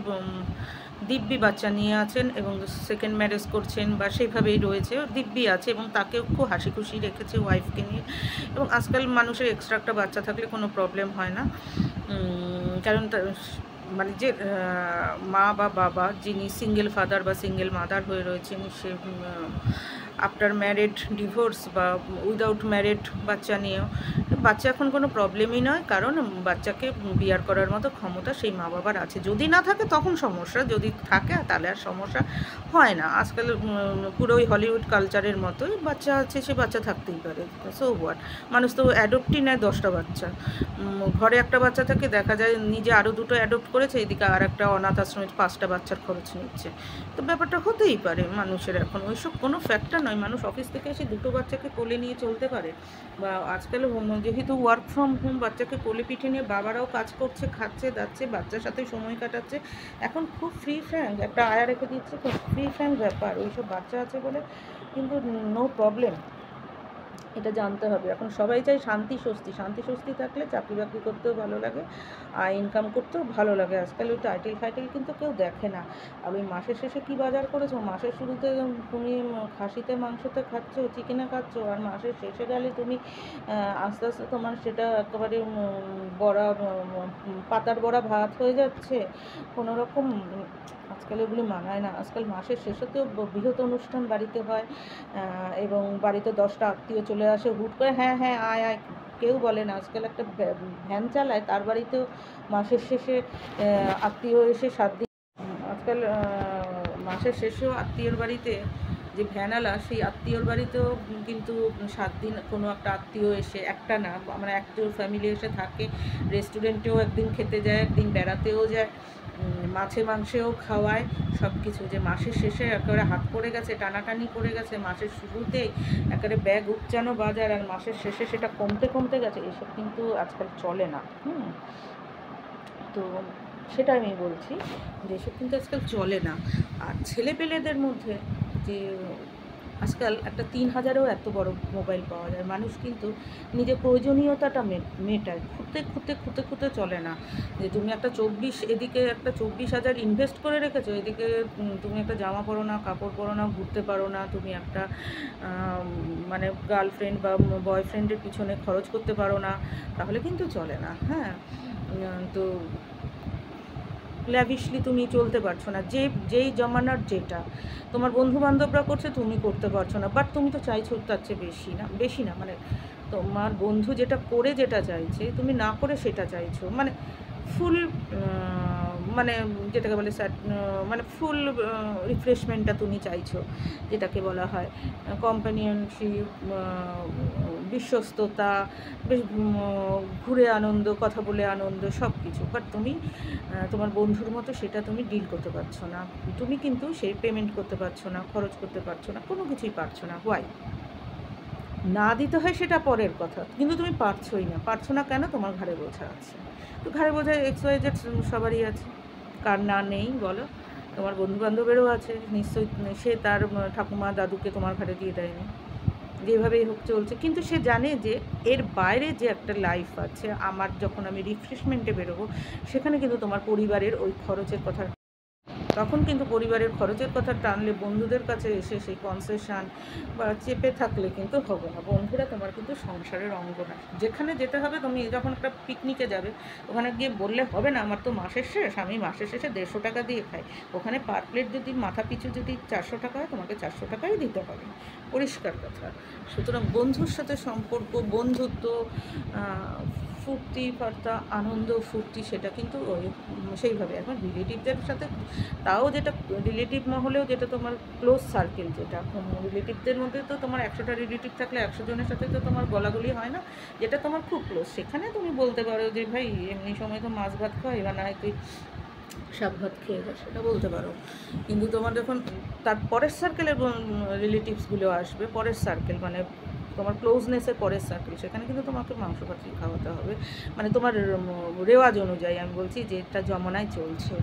দিব্যি বাচ্চা নিয়ে আছেন এবং সেকেন্ড ম্যারেজ করছেন বা সেইভাবেই রয়েছে, দিব্যি আছে এবং তাকেও খুব হাসি খুশি রেখেছে ওয়াইফকে নিয়ে। এবং আজকাল মানুষের এক্সট্রা একটা বাচ্চা থাকলে কোনো প্রবলেম হয় না, কারণ মানে যে মা বা বাবা যিনি সিঙ্গেল ফাদার বা সিঙ্গেল মাদার হয়ে রয়েছেন, সে আফটার ম্যারিড ডিভোর্স বা উইদাউট ম্যারিড বাচ্চা নিয়েও বাচ্চা এখন কোনো প্রবলেমই নয়, কারণ বাচ্চাকে বিয়ার করার মতো ক্ষমতা সেই মা বাবার আছে। যদি না থাকে তখন সমস্যা, যদি থাকে তাহলে আর সমস্যা হয় না। আজকাল পুরো ওই হলিউড কালচারের মতোই বাচ্চা আছে, সে বাচ্চা থাকতেই পারে, সো হোয়াট। মানুষ তো অ্যাডপ্টই নেয় 10টা বাচ্চা, ঘরে একটা বাচ্চা থাকে, দেখা যায় নিজে আরও 2টো অ্যাডপ্ট করেছে, এদিকে আর একটা অনাথ আশ্রমে 5টা বাচ্চার খরচ নিচ্ছে। তো ব্যাপারটা হতেই পারে মানুষের, এখন ওইসব কোনো ফ্যাক্টর নয়। মানুষ অফিস থেকে এসে 2টো বাচ্চাকে কোলে নিয়ে চলতে পারে, বা আজকাল যেহেতু ওয়ার্ক ফ্রম হোম, বাচ্চাকে কোলে পিঠে নিয়ে বাবারাও কাজ করছে, খাচ্ছে দাচ্ছে, বাচ্চার সাথে সময় কাটাচ্ছে। এখন খুব ফ্রি ফ্র্যাঙ্ক একটা আয়া রেখে দিচ্ছে, খুব ফ্রি ফ্র্যাঙ্ক ব্যাপার, ওইসব বাচ্চা আছে বলে কিন্তু নো প্রবলেম, এটা জানতে হবে। এখন সবাই চাই শান্তি স্বস্তি, শান্তি স্বস্তি থাকলে চাকরি বাকরি করতেও ভালো লাগে, আর ইনকাম করতেও ভালো লাগে। আজকাল ওই টাইটেল ফাইটেল কিন্তু কেউ দেখে না। আর ওই মাসের শেষে কী বাজার করেছো, মাসের শুরুতে তুমি খাসিতে মাংসতে খাচ্ছ, চিকেনে খাচ্ছ, আর মাসের শেষে গেলে তুমি আস্তে আস্তে তোমার সেটা একেবারে বড়া পাতার বড়া ভাত হয়ে যাচ্ছে কোনো রকম। আজকাল এগুলি মানায় না। আজকাল মাসের শেষেতেও বৃহৎ অনুষ্ঠান বাড়িতে হয়, এবং বাড়িতে 10টা আত্মীয় চলে আসে হুট করে, হ্যাঁ হ্যাঁ আয় আয়, কেউ বলে না। আজকাল একটা ভ্যান চালায়, তার বাড়িতেও মাসের শেষে আত্মীয় এসে 7 দিন, আজকাল মাসের শেষেও আত্মীয়র বাড়িতে যে ভ্যানালা, সেই আত্মীয়র বাড়িতেও কিন্তু 7 দিন কোনো একটা আত্মীয় এসে, একটা না মানে একটা ফ্যামিলি এসে থাকে, রেস্টুরেন্টেও একদিন খেতে যায়, একদিন বেড়াতেও যায়, মাছে মাংসেও খাওয়ায়, সব কিছু। যে মাসের শেষে একেবারে হাত পড়ে গেছে, টানাটানি করে গেছে, মাসের শুরুতেই একেবারে ব্যাগ উপচানো বাজার, আর মাসের শেষে সেটা কমতে কমতে গেছে, এসব কিন্তু আজকাল চলে না। তো সেটা আমি বলছি যে এসব কিন্তু আজকাল চলে না। আর ছেলেপেলেদের মধ্যে যে আজকাল একটা 3000-এও এত বড় মোবাইল পাওয়া যায়, মানুষ কিন্তু নিজের প্রয়োজনীয়তাটা মেটায়, খুঁতে চলে না। যে তুমি একটা এদিকে একটা 24,000 ইনভেস্ট করে রেখেছো, এদিকে তুমি একটা জামা পরো না, কাপড় পরো না, ঘুরতে পারো না, তুমি একটা মানে গার্লফ্রেন্ড বা বয়ফ্রেন্ডের পিছনে খরচ করতে পারো না, তাহলে কিন্তু চলে না। হ্যাঁ, তো ল্যাভিশলি তুমি চলতে পারছো না, যেই জমানার যেটা তোমার বন্ধু বান্ধবরা করছে তুমি করতে পারছো না, বাট তুমি তো চাইছো তার চেয়ে বেশি না মানে তোমার বন্ধু যেটা করে যেটা চাইছে তুমি না করে সেটা চাইছো, মানে ফুল মানে যেটাকে বলে মানে ফুল রিফ্রেশমেন্টটা তুমি চাইছো, যেটাকে বলা হয় কম্প্যানিয়নশিপ, বিশ্বস্ততা, বেশ ঘুরে আনন্দ, কথা বলে আনন্দ, সব কিছু। বাট তুমি তোমার বন্ধুর মতো সেটা তুমি ডিল করতে পারছো না, তুমি কিন্তু সেই পেমেন্ট করতে পারছো না, খরচ করতে পারছো না, কোনো কিছুই পারছো না। হোয়াই না দিতে হয় সেটা পরের কথা, কিন্তু তুমি পারছো না কেন? তোমার ঘাড়ে বোঝা আছে। তো ঘাড়ে বোঝা XYZ সবারই আছে, কার না নেই বলো? তোমার বন্ধুবান্ধবেরও আছে নিশ্চয়ই, সে তার ঠাকুমা দাদুকে তোমার ঘাড়ে দিয়ে দেয়নি, যেভাবেই হোক চলছে, কিন্তু সে জানে যে এর বাইরে যে একটা লাইফ আছে, আমার যখন আমি রিফ্রেশমেন্টে বেরোবো সেখানে কিন্তু তোমার পরিবারের ওই খরচের কথা তখন কিন্তু পরিবারের খরচের কথা টানলে বন্ধুদের কাছে এসে সেই কনসেশন বা চেপে থাকলে কিন্তু হবে না। বন্ধুরা তোমার কিন্তু সংসারের অঙ্গ না। যেখানে যেতে হবে, তুমি যখন একটা পিকনিকে যাবে ওখানে গিয়ে বললে হবে না আমার তো মাসের শেষ, আমি মাসের শেষে 150 টাকা দিয়ে খাই। ওখানে পার প্লেট যদি মাথা পিছু যদি 400 টাকা হয়, তোমাকে 400 টাকাই দিতে হবে, পরিষ্কার কথা। সুতরাং বন্ধুর সাথে সম্পর্ক, বন্ধুত্ব, ফুর্তি ফার্তা, আনন্দ ফুর্তি, সেটা কিন্তু ওই সেইভাবে। এখন রিলেটিভদের সাথে তাও যেটা রিলেটিভ মহলেও যেটা তোমার ক্লোজ সার্কেল, যেটা রিলেটিভদের মধ্যে তো তোমার 100টা রিলেটিভ থাকলে 100 জনের সাথে তো তোমার গলাগলি হয় না। যেটা তোমার খুব ক্লোজ, সেখানে তুমি বলতে পারো যে ভাই এমনি সময় তো মাছ ভাত খাও, এবার না হয় তুই শাক ভাত খেয়ে যা, সেটা বলতে পারো। কিন্তু তোমার যখন তার পরের সার্কেলের রিলেটিভসগুলো আসবে, পরের সার্কেল মানে তোমার ক্লোজনেসের পরের সার্কেল, সেখানে কিন্তু তোমাকে মাংস ভাতই খাওয়াতে হবে। মানে তোমার রেওয়াজ অনুযায়ী আমি বলছি, যেটা জমানায় চলছে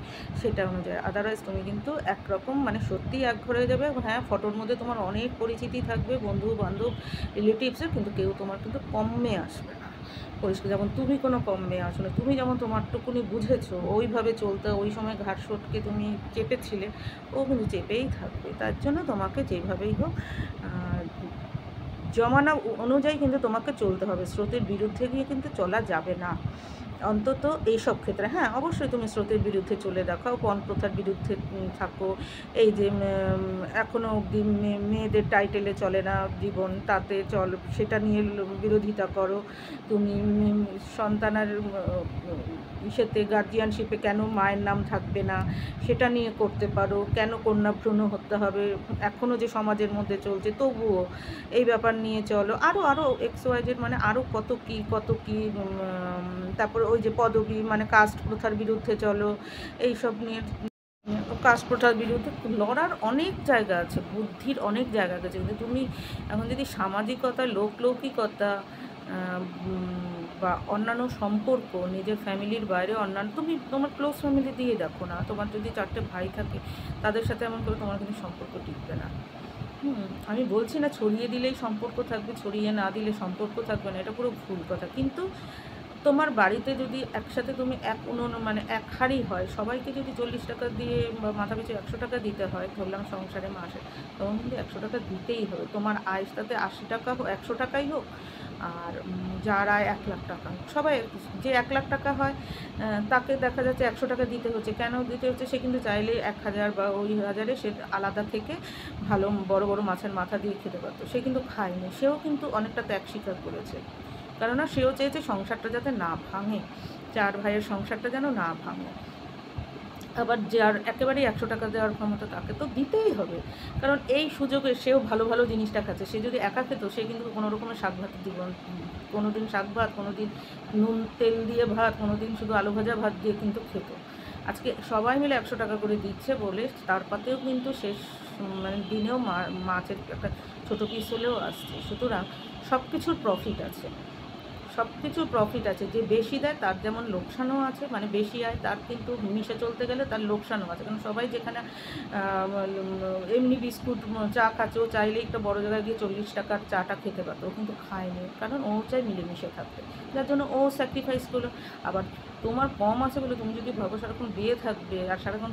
সেটা অনুযায়ী। আদারওয়াইজ তুমি কিন্তু একরকম মানে সত্যিই একঘর হয়ে যাবে। হ্যাঁ, ফটোর মধ্যে তোমার অনেক পরিচিতি থাকবে, বন্ধু বান্ধব রিলেটিভসের, কিন্তু কেউ তোমার কিন্তু কমে আসবে না। পরিষ্কার, যেমন তুমি কোনো কম মেয়ে আসো না। তুমি যেমন তোমারটুকুনি বুঝেছো ওইভাবে চলতে, ওই সময় ঘাট সটকে তুমি চেপেছিলে, ও কিন্তু চেপেই থাকবে। তার জন্য তোমাকে যেভাবেই হোক জমানা অনুযায়ী কিন্তু তোমাকে চলতে হবে। স্রোতের বিরুদ্ধে গিয়ে কিন্তু চলা যাবে না, অন্তত এইসব ক্ষেত্রে। হ্যাঁ, অবশ্যই তুমি স্রোতের বিরুদ্ধে চলে দেখাও, পণ প্রথার বিরুদ্ধে থাকো। এই যে এখনও অবধি মেয়েদের টাইটেলে চলে না জীবন, তাতে চল, সেটা নিয়ে বিরোধিতা করো। তুমি সন্তানের ইসেতে গার্জিয়ানশিপে কেন মায়ের নাম থাকবে না সেটা নিয়ে করতে পারো। কেন কন্যা ভ্রূণ হতে হবে, এখনও যে সমাজের মধ্যে চলছে, তবুও এই ব্যাপার নিয়ে চলো। আরও XYZ মানে আরও কত কী তারপরে ওই যে পদবি মানে কাস্ট প্রথার বিরুদ্ধে চলো। এইসব নিয়ে কাস্ট প্রথার বিরুদ্ধে লড়ার অনেক জায়গা আছে, বুদ্ধির অনেক জায়গা আছে। কিন্তু তুমি এখন যদি সামাজিকতা, লৌকিকতা বা অন্যান্য সম্পর্ক, নিজের ফ্যামিলির বাইরে অন্যান্য, তুমি তোমার ক্লোজ ফ্যামিলি দিয়ে দেখো না। তোমার যদি 4টে ভাই থাকে, তাদের সাথে এমন করে তোমার কিন্তু সম্পর্ক টিকবে না। আমি বলছি না ছড়িয়ে দিলেই সম্পর্ক থাকবে, ছড়িয়ে না দিলে সম্পর্ক থাকবে না, এটা পুরো ভুল কথা। কিন্তু তোমার বাড়িতে যদি একসাথে তুমি মানে এক হাঁড়ি হয়, সবাইকে যদি 40 টাকা দিয়ে বা মাথা পিছু 100 টাকা দিতে হয়, ধরলাম সংসারে মাসে, তখন কিন্তু 100 টাকা দিতেই হবে। তোমার আয়ের সাথে 80 টাকা 100 টাকাই হোক, আর যার আয় 1 লাখ টাকা, সবাই যে 1 লাখ টাকা হয় তাকে দেখা যাচ্ছে 100 টাকা দিতে হচ্ছে। কেন দিতে হচ্ছে? সে কিন্তু চাইলে 1000 বা ওই 1000-এ সে আলাদা থেকে ভালো বড় বড় মাছের মাথা দিয়ে খেতে পারতো, সে কিন্তু খায়নি। সেও কিন্তু অনেকটা ত্যাগ স্বীকার করেছে, কেননা সেও চেয়েছে সংসারটা যাতে না ভাঙে, 4 ভাইয়ের সংসারটা যেন না ভাঙে। আবার যার একেবারেই 100 টাকা দেওয়ার ক্ষমতা, তাকে তো দিতেই হবে, কারণ এই সুযোগে সেও ভালো ভালো জিনিসটা খাচ্ছে। সে যদি একা খেত, সে কিন্তু কোনো রকমের শাক ভাত জীবন, কোনো দিন শাক ভাত, কোনো দিন নুন তেল দিয়ে ভাত, কোনো দিন শুধু আলু ভাজা ভাত দিয়ে কিন্তু খেত। আজকে সবাই মিলে 100 টাকা করে দিচ্ছে বলে তার পাতেও কিন্তু শেষ মানে দিনেও মাছের একটা ছোটো পিস হলেও আসছে। সুতরাং সব কিছুর প্রফিট আছে, সব কিছুর প্রফিট আছে। যে বেশি দেয় তার যেমন লোকসানও আছে, মানে বেশি আয় তার কিন্তু মিশে চলতে গেলে তার লোকসানও আছে। কারণ সবাই যেখানে এমনি বিস্কুট চা খাচ্ছে, ও চাইলেই একটা বড় জায়গায় গিয়ে 40 টাকার চাটা খেতে পারতো, ও কিন্তু খায়নি, কারণ ও চাই মিলেমিশে থাকতে, যার জন্য ও স্যাক্রিফাইস করলো। আবার তোমার কম আছে বলে তুমি যদি ভাবো সারাক্ষণ দিয়ে থাকবে আর সারাক্ষণ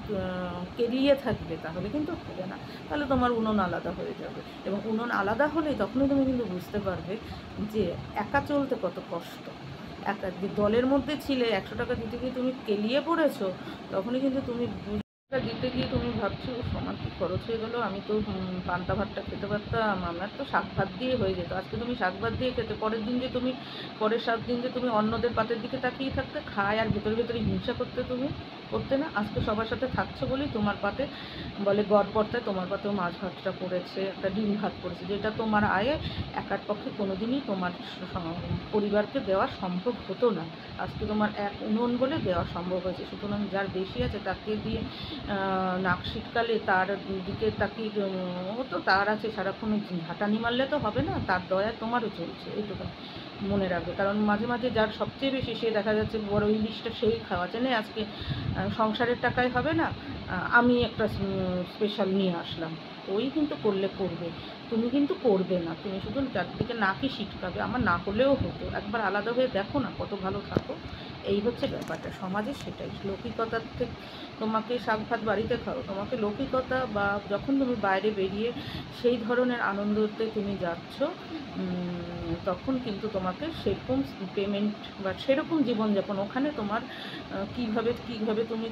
কেলিয়ে থাকবে, তাহলে কিন্তু হবে না। তাহলে তোমার উনুন আলাদা হয়ে যাবে, এবং উনুন আলাদা হলেই তখনই তুমি কিন্তু বুঝতে পারবে যে একা চলতে কত কষ্ট। একা যে দলের মধ্যে ছিলে, 100 টাকা দিতে গিয়ে তুমি কেলিয়ে পড়েছো, তখনই কিন্তু তুমি দিতে গিয়ে তুমি ভাবছো আমার কি খরচ হয়ে গেলো, আমি তো পান্তা ভাতটা খেতে পারতাম, আমার তো শাক ভাত দিয়ে হয়ে যেত। আজকে তুমি শাক ভাত দিয়ে খেতে, পরের দিন যে তুমি পরের 7 দিন যে তুমি অন্যদের পাতের দিকে তাকিয়ে থাকতে, খায় আর ভেতরে ভেতরে হিংসা করতে না। আজকে সবার সাথে থাকছো বলেই তোমার পাতে বলে গড়পড়তায় তোমার পাতেও মাছ ভাতটা পড়েছে, একটা ডিম ভাত পড়েছে, যেটা তোমার আয়ে একার পক্ষে কোনো দিনই তোমার পরিবারকে দেওয়া সম্ভব হতো না। আজকে তোমার এক উনুন বলে দেওয়া সম্ভব হয়েছে। সুতরাং যার বেশি আছে তাকে দিয়ে নাক শীতকালে তার দিকে তাকিয়ে তো তার আছে, সারাক্ষণ ঝাঁটানি মারলে তো হবে না, তার দয়া তোমারও চলছে, এইটুকু মনে রাখবে। কারণ মাঝে মাঝে যার সবচেয়ে বেশি, সে দেখা যাচ্ছে বড় ইলিশটা সেই খাওয়াচ্ছে না। আজকে সংসারের টাকায় হবে না, আমি একটা স্পেশাল নিয়ে আসলাম, ওই কিন্তু করলে করবে, তুমি কিন্তু করবে না, তুমি শুধু চারদিকে নাকই শিটকাবে। আমার না করলেও হতো, একবার আলাদা হয়ে দেখো না কত ভালো থাকো। এই হচ্ছে ব্যাপারটা, সমাজে সেটাই লৌকিকতার থেকে তোমাকে শাক ভাত বাড়িতে খাও, তোমাকে লৌকিকতা বা যখন তুমি বাইরে বেরিয়ে সেই ধরনের আনন্দতে তুমি যাচ্ছ, তখন কিন্তু তোমাকে সেরকম পেমেন্ট বা সেরকম জীবনযাপন ওখানে তোমার কীভাবে তুমি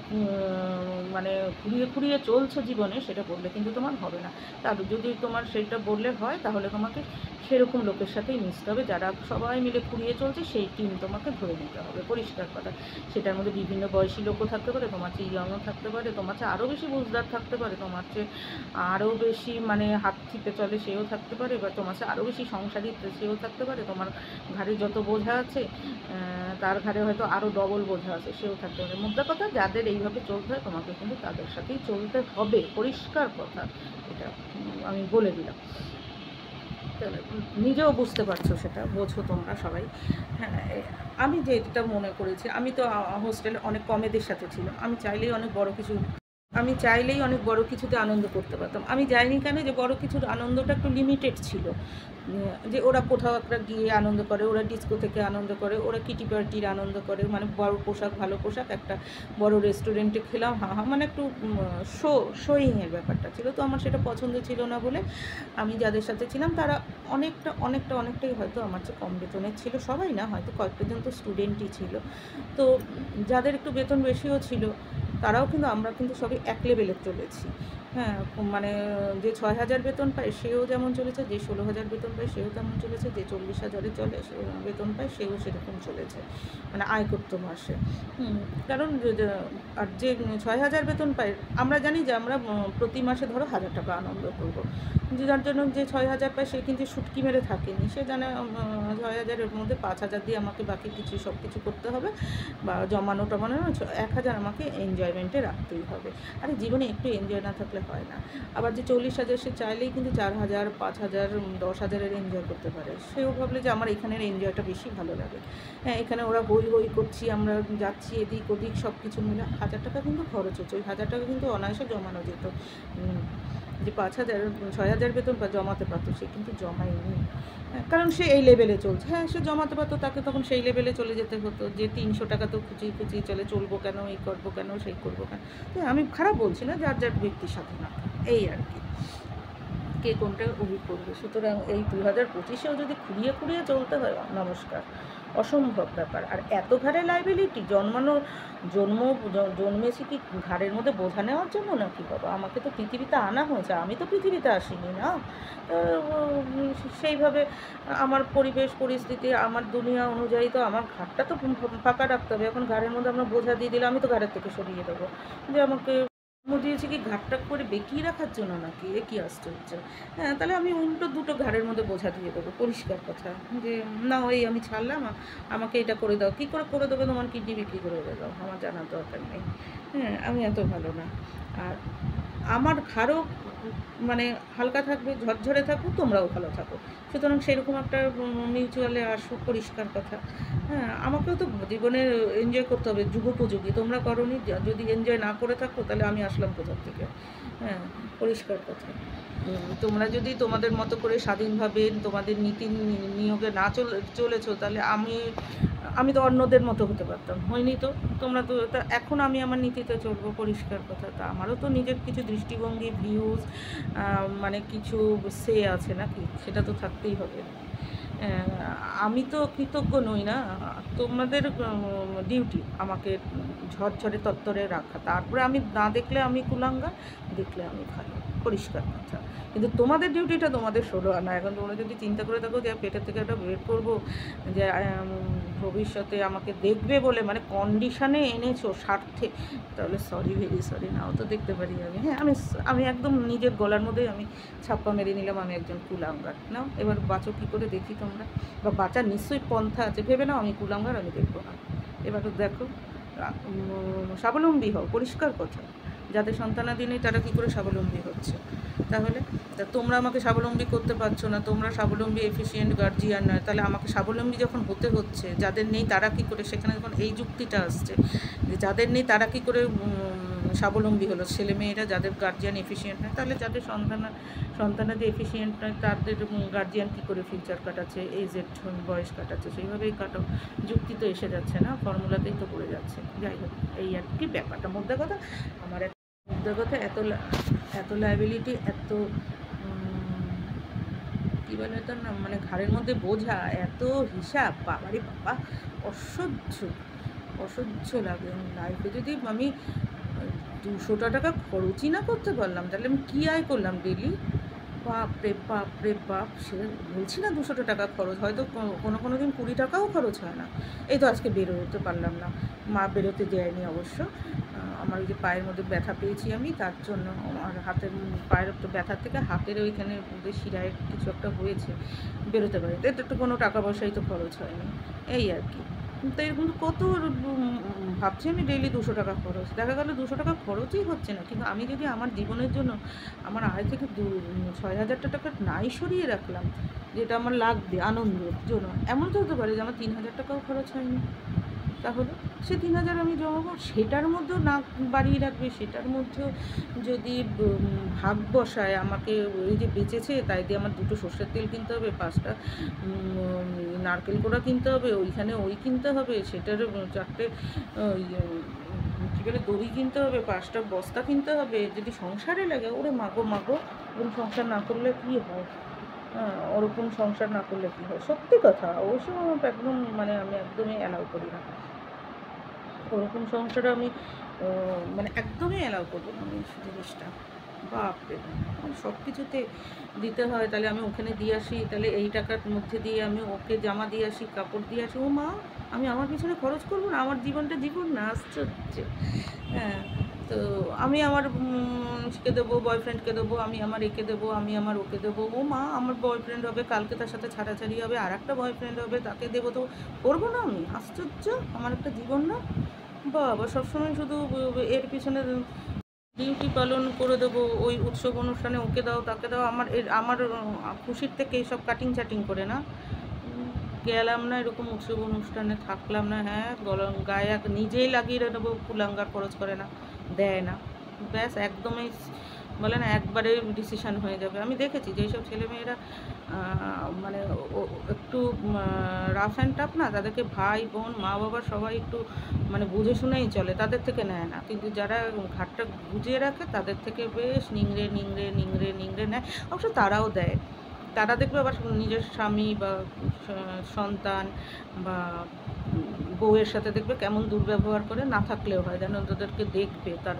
মানে ঘুরিয়ে ঘুরিয়ে চলছো জীবনে সেটা বললে কিন্তু তোমার হবে না। তার যদি তোমার সেটা বললে হয় তাহলে তোমাকে সেরকম লোকের সাথেই মিশতে হবে, যারা সবাই মিলে ঘুরিয়ে চলছে সেই টিম তোমাকে ধরে নিতে হবে, পরিষ্কার কথা। সেটার মধ্যে বিভিন্ন বয়সী লোকও থাকতে পারে, তোমার চেয়ে ইয়ংও থাকতে পারে, তোমার চেয়ে আরও বেশি বুঝদার থাকতে পারে, তোমার চেয়ে আরও বেশি মানে হাত ছিপে চলে সেও থাকতে পারে, বা তোমার চেয়ে আরও বেশি সংসারী সেও থাকতে পারে, তোমার ঘাড়ে যত বোঝা আছে তার ঘাড়ে হয়তো আরও ডবল বোঝা আছে সেও থাকতে পারে। মোদ্দা কথা, যাদের এইভাবে চলতে হয় তোমাকে কিন্তু তাদের সাথেই চলতে হবে, পরিষ্কার কথা, এটা আমি বলে দিলাম। নিজেও বুঝতে পারছো, সেটা বোঝো তোমরা সবাই। হ্যাঁ, আমি যেটা মনে করেছি, আমি তো হোস্টেলে অনেক কমেদের সাথে ছিলাম, আমি চাইলেই অনেক বড় কিছুতে আনন্দ করতে পারতাম। আমি যাইনি কেন, যে বড় কিছুর আনন্দটা একটু লিমিটেড ছিল, যে ওরা কোথাও একটা গিয়ে আনন্দ করে, ওরা ডিস্কো থেকে আনন্দ করে, ওরা কিটি পার্টির আনন্দ করে, মানে বড় পোশাক, ভালো পোশাক, একটা বড় রেস্টুরেন্টে খেলাম, মানে একটু শোয়িংয়ের ব্যাপারটা ছিল। তো আমার সেটা পছন্দ ছিল না বলে আমি যাদের সাথে ছিলাম তারা অনেকটাই হয়তো আমার চেয়ে কম বেতনের ছিল, সবাই না, হয়তো কয়েকটা জন তো স্টুডেন্টই ছিল। তো যাদের একটু বেতন বেশিও ছিল তারাও কিন্তু, আমরা কিন্তু সবই এক লেভেলের চলেছি। হ্যাঁ, মানে যে 6,000 বেতন পায় সেও যেমন চলেছে, যে 16,000 বেতন পায় সেও তেমন চলেছে, যে 40,000 চলে সে বেতন পায় সেও সেরকম চলেছে, মানে আয় করতো মাসে। কারণ আর যে 6,000 বেতন পায়, আমরা জানি যে আমরা প্রতি মাসে ধরো 1,000 টাকা আনন্দ করবো, যার জন্য যে 6,000 পায় সে কিন্তু শুটকি মেরে থাকেনি, সে জানে 6,000-এর মধ্যে 5,000 দিয়ে আমাকে বাকি কিছু সব কিছু করতে হবে, বা জমানো টমানো 1,000 আমাকে এনজয়মেন্টে রাখতেই হবে। আরে জীবনে একটু এনজয় না থাকলে হয় না। আবার যে 40,000 সে চাইলেই কিন্তু 4,000, 5,000, 10,000-এর এনজয় করতে পারে, সেও ভাবলে যে আমার এখানের এনজয়টা বেশি ভালো লাগে। হ্যাঁ, এখানে ওরা হই হই করছি, আমরা যাচ্ছি এদিক ওদিক সব কিছু মিলে 1,000 টাকা কিন্তু খরচ হচ্ছে, ওই 1,000 টাকা কিন্তু অনায়াসে জমানো যেত। যে 5,000, 6,000 বেতন জমাতে পারতো, সে কিন্তু জমায়নি। হ্যাঁ, কারণ সে এই লেভেলে চলছে। হ্যাঁ, সে জমাতে পারতো, তাকে তখন সেই লেভেলে চলে যেতে হতো, যে 300 টাকা তো খুঁচিয়ে চলবো কেন, এই করবো কেন, সেই করবো কেন। আমি খারাপ বলছি না, যার ব্যক্তির স্বাধীনতা, এই আর কি, কে কোনটা উপভোগ করবে। সুতরাং এই 2025-এও যদি খুঁড়িয়ে চলতে হয়, নমস্কার, অসম্ভব ব্যাপার। আর এত ঘাড়ে লাইবিলিটি, জন্মেছি কি ঘাড়ের মধ্যে বোঝা নেওয়ার জন্য নাকি বাবা? আমাকে তো পৃথিবীতে আনা হয়েছে, আমি তো পৃথিবীতে আসিনি না। সেইভাবে আমার পরিবেশ পরিস্থিতি, আমার দুনিয়া অনুযায়ী তো আমার ঘাড়টা তো ফাঁকা রাখতে হবে। এখন ঘাড়ের মধ্যে আমরা বোঝা দিয়ে দিলে আমি তো ঘাড়ের থেকে সরিয়ে দেবো, যে আমাকে দিয়েছে কি ঘাটটা করে বেঁকিয়ে রাখার জন্য নাকি? এ কী আশ্চর্য! হ্যাঁ, তাহলে আমি উল্টো দুটো ঘাড়ের মধ্যে বোঝা দিয়ে দেবো, পরিষ্কার কথা, যে না ওই আমি ছাড়লাম, আমাকে এটা করে দাও। কী করে দেবে? তোমার কিডনি বিক্রি করে দাও, আমার জানার দরকার নেই। হ্যাঁ, আমি এত ভালো না। আর আমার ঘাড়ও মানে হালকা থাকবে, ঝরঝরে থাকবো, তোমরাও ভালো থাকো। সুতরাং সেরকম একটা মিউচুয়ালে আসো, পরিষ্কার কথা। হ্যাঁ, আমাকেও তো জীবনে এনজয় করতে হবে, যুগোপযোগী। তোমরা করোনি, যদি এনজয় না করে থাকো তাহলে আমি আসলাম কোথার থেকে? হ্যাঁ, পরিষ্কার কথা। তোমরা যদি তোমাদের মতো করে স্বাধীনভাবে তোমাদের নীতি নিয়োগে না চলেছো, তাহলে আমি তো অন্যদের মতো হতে পারতাম, হয়নি তো। তোমরা তো এখন আমি আমার নীতিতে চলবো, পরিষ্কার কথা। তা আমারও তো নিজের কিছু দৃষ্টিভঙ্গি, ভিউজ, মানে কিছু সে আছে নাকি, সেটা তো থাকতেই হবে। আমি তো কৃতজ্ঞ নই না, তোমাদের ডিউটি আমাকে ঝরঝরে তত্তরে রাখা। তারপরে আমি না দেখলে আমি কুলাঙ্গা, দেখলে আমি ভালো, পরিষ্কার কথা। কিন্তু তোমাদের ডিউটিটা তোমাদের 16 আনা। এখন তোমরা যদি চিন্তা করে থাকো যে পেটের থেকে একটা বের করবো, যে ভবিষ্যতে আমাকে দেখবে বলে, মানে কন্ডিশানে এনেছো স্বার্থে, তাহলে সরি, ভেরি সরি, নাও তো দেখতে পারি আমি। হ্যাঁ, আমি একদম নিজের গলার মধ্যেই আমি ছাপ্পা মেরে নিলাম, আমি একজন কুলাঙ্গার। নাও এবার বাঁচো কী করে দেখি তোমরা, বা বাঁচার নিশ্চয়ই পন্থা আছে। ভেবে নাও আমি কুলাঙ্গার, আমি দেখবো না। এবার দেখো, স্বাবলম্বী হও, পরিষ্কার কথা। যাদের সন্তানাদি নেই তারা কী করে স্বাবলম্বী হচ্ছে? তাহলে তোমরা আমাকে স্বাবলম্বী করতে পারছো না, তোমরা স্বাবলম্বী এফিসিয়েন্ট গার্জিয়ান নয়, তাহলে আমাকে স্বাবলম্বী যখন হতে হচ্ছে, যাদের নেই তারা কী করে, সেখানে যখন এই যুক্তিটা আসছে যে যাদের নেই তারা কী করে স্বাবলম্বী হলো, ছেলেমেয়েরা যাদের গার্জিয়ান এফিসিয়েন্ট নয়, তাহলে যাদের সন্তানাদি এফিসিয়েন্ট নয় তাদের গার্জিয়ান কী করে ফিউচার কাটাচ্ছে, এজেড বয়স কাটাচ্ছে, সেইভাবেই কাটাও। যুক্তি তো এসে যাচ্ছে না, ফর্মুলাতেই তো পড়ে যাচ্ছে। যাই হোক, এই আর কি ব্যাপারটা। মুদ্রা কথা আমার মুদ্রা কথা এত লায়াবিলিটি, এত কী বলে তার না, মানে ঘাড়ের মধ্যে বোঝা, এত হিসাব, বাবারে বাবা, অসহ্য লাগে। লাইফে যদি আমি 200 টাকা খরচই না করতে পারলাম, তাহলে আমি কী আয় করলাম ডেলি? বাপ রে বাপ, সে বলছি না 200 টাকা খরচ, হয়তো কোনো দিন 20 টাকাও খরচ হয় না। এই তো আজকে বেরোতে পারলাম না, মা বেরোতে দেয়নি অবশ্য। আমার ওই যে পায়ের মধ্যে ব্যথা পেয়েছি আমি, তার জন্য আমার পায়ের ব্যথার থেকে হাতের ওইখানে শিরায় কিছু একটা হয়েছে, বেরোতে পারি, তো একটু কোনো টাকা পয়সাই তো খরচ হয়নি, এই আর কি। তো এরকম কত ভাবছি আমি ডেইলি 200 টাকা খরচ, দেখা গেলো 200 টাকা খরচই হচ্ছে না। কিন্তু আমি যদি আমার জীবনের জন্য আমার আয় থেকে 6,000 টাকা নাই সরিয়ে রাখলাম, যেটা আমার লাগবে আনন্দের জন্য, এমন তো হতে পারে যে আমার 3,000 টাকাও খরচ হয়নি। তাহলে সে 3,000 আমি জমাবো, সেটার মধ্যেও না বাড়িয়ে রাখবে, সেটার মধ্যেও যদি ভাগ বসায় আমাকে, ওই যে বেঁচেছে তাই দিয়ে আমার 2টো সর্ষের তেল কিনতে হবে, 5টা নারকেল কোড়া কিনতে হবে, ওইখানে ওই কিনতে হবে, সেটার 4টে কী বলে দড়ি কিনতে হবে, 5টা বস্তা কিনতে হবে, যদি সংসারে লাগে, ওরে মাগো ওরকম সংসার না করলে কী হয়? ওরকম সংসার না করলে কী হয়? সত্যি কথা, অবশ্য আমার একদম মানে আমি একদমই অ্যালাউ করি না ওরকম সংসারে, আমি মানে একদমই অ্যালাউ করবো না আমি জিনিসটা। বাপরে, সব কিছুতে দিতে হয়, তাহলে আমি ওখানে দিয়ে আসি, তাহলে এই টাকার মধ্যে দিয়ে আমি ওকে জামা দিয়ে আসি, কাপড় দিয়ে আসি, ও মা আমি আমার পিছনে খরচ করবো না? আমার জীবনটা জীবন না, আশ্চর্য। হ্যাঁ, তো আমি আমার কে দেবো, বয়ফ্রেন্ডকে দেবো, আমি আমার একে দেবো, আমি আমার ওকে দেবো, ও মা আমার বয়ফ্রেন্ড হবে, কালকে তার সাথে ছাড়াছাড়ি হবে, আর একটা বয়ফ্রেন্ড হবে, তাকে দেবো, তো করবো না আমি? আশ্চর্য, আমার একটা জীবন না? বাবা, সবসময় শুধু এর পিছনে ডিউটি পালন করে দেবো, ওই উৎসব অনুষ্ঠানে ওকে দাও, তাকে দাও, আমার খুশির থেকে এইসব কাটিং চাটিং করে না। গেলাম না এরকম উৎসব অনুষ্ঠানে, থাকলাম না, হ্যাঁ গায়ে নিজেই লাগিয়ে নেবো, কুলাঙ্গার খরচ করে না, দেয় না, ব্যাস একদমই বলে না একবারে ডিসিশান হয়ে যাবে। আমি দেখেছি যে এইসব ছেলেমেয়েরা মানে একটু রাফ অ্যান্ড টাফ না, তাদেরকে ভাই বোন মা বাবা সবাই একটু মানে বুঝে শুনেই চলে, তাদের থেকে নেয় না। কিন্তু যারা ঘাটটা গুজিয়ে রাখে তাদের থেকে বেশ নিংড়ে নেয়। অবশ্য তারাও দেয়, তারা দেখবে আবার নিজের স্বামী বা সন্তান বা বউয়ের সাথে দেখবে কেমন দুর্ব্যবহার করে, না থাকলেও হয়, যেন তাদেরকে দেখবে তার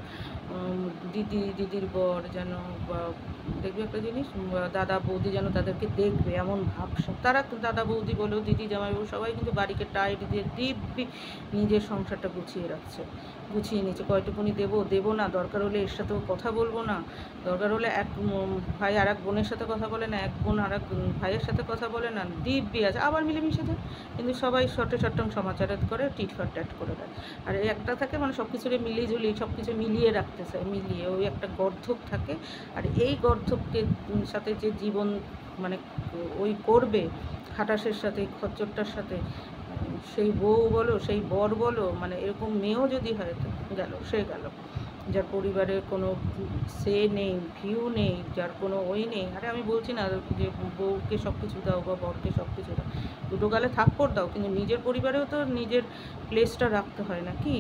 দিদির বর যেন, বা দেখবে একটা জিনিস, দাদা বৌদি যেন তাদেরকে দেখবে, এমন ভাবসাব। তারা দাদা বৌদি বলো, দিদি জামাইবাবু সবাই কিন্তু বাড়িকে টাইট দিয়ে দিব্যি নিজের সংসারটা গুছিয়ে নিচ্ছে। কয়টুকুনি দেবো না, দরকার হলে এর সাথেও কথা বলবো না, দরকার হলে এক ভাই আর এক বোনের সাথে কথা বলে না, এক বোন আর এক ভাইয়ের সাথে কথা বলে না, দিব্যি আছে, আবার মিলেমিশে যায়। কিন্তু সবাই শর্টং সমাচারাত করে, টিট ফর ট্যাট করে দেয়। আর এই একটা থাকে মানে সব কিছুকে মিলিয়ে সব কিছু মিলিয়ে রাখতে চায়, ওই একটা গর্ধব থাকে। আর এই গর্ধবকে সাথে যে জীবন মানে ওই করবে খাটাসের সাথে, খচ্চরটার সাথে, সেই বউ বলো সেই বর বলো, মানে এরকম মেয়েও যদি হয় তো গেল, যার পরিবারে কোনো সে নেই, ভিউ নেই, যার কোনো ওই নেই। আরে আমি বলছি না যে বউকে সব কিছু দাও বা বরকে সব কিছু দাও, দুটো গালে থাপ্পড় দাও, কিন্তু নিজের পরিবারেও তো নিজের প্লেসটা রাখতে হয় নাকি?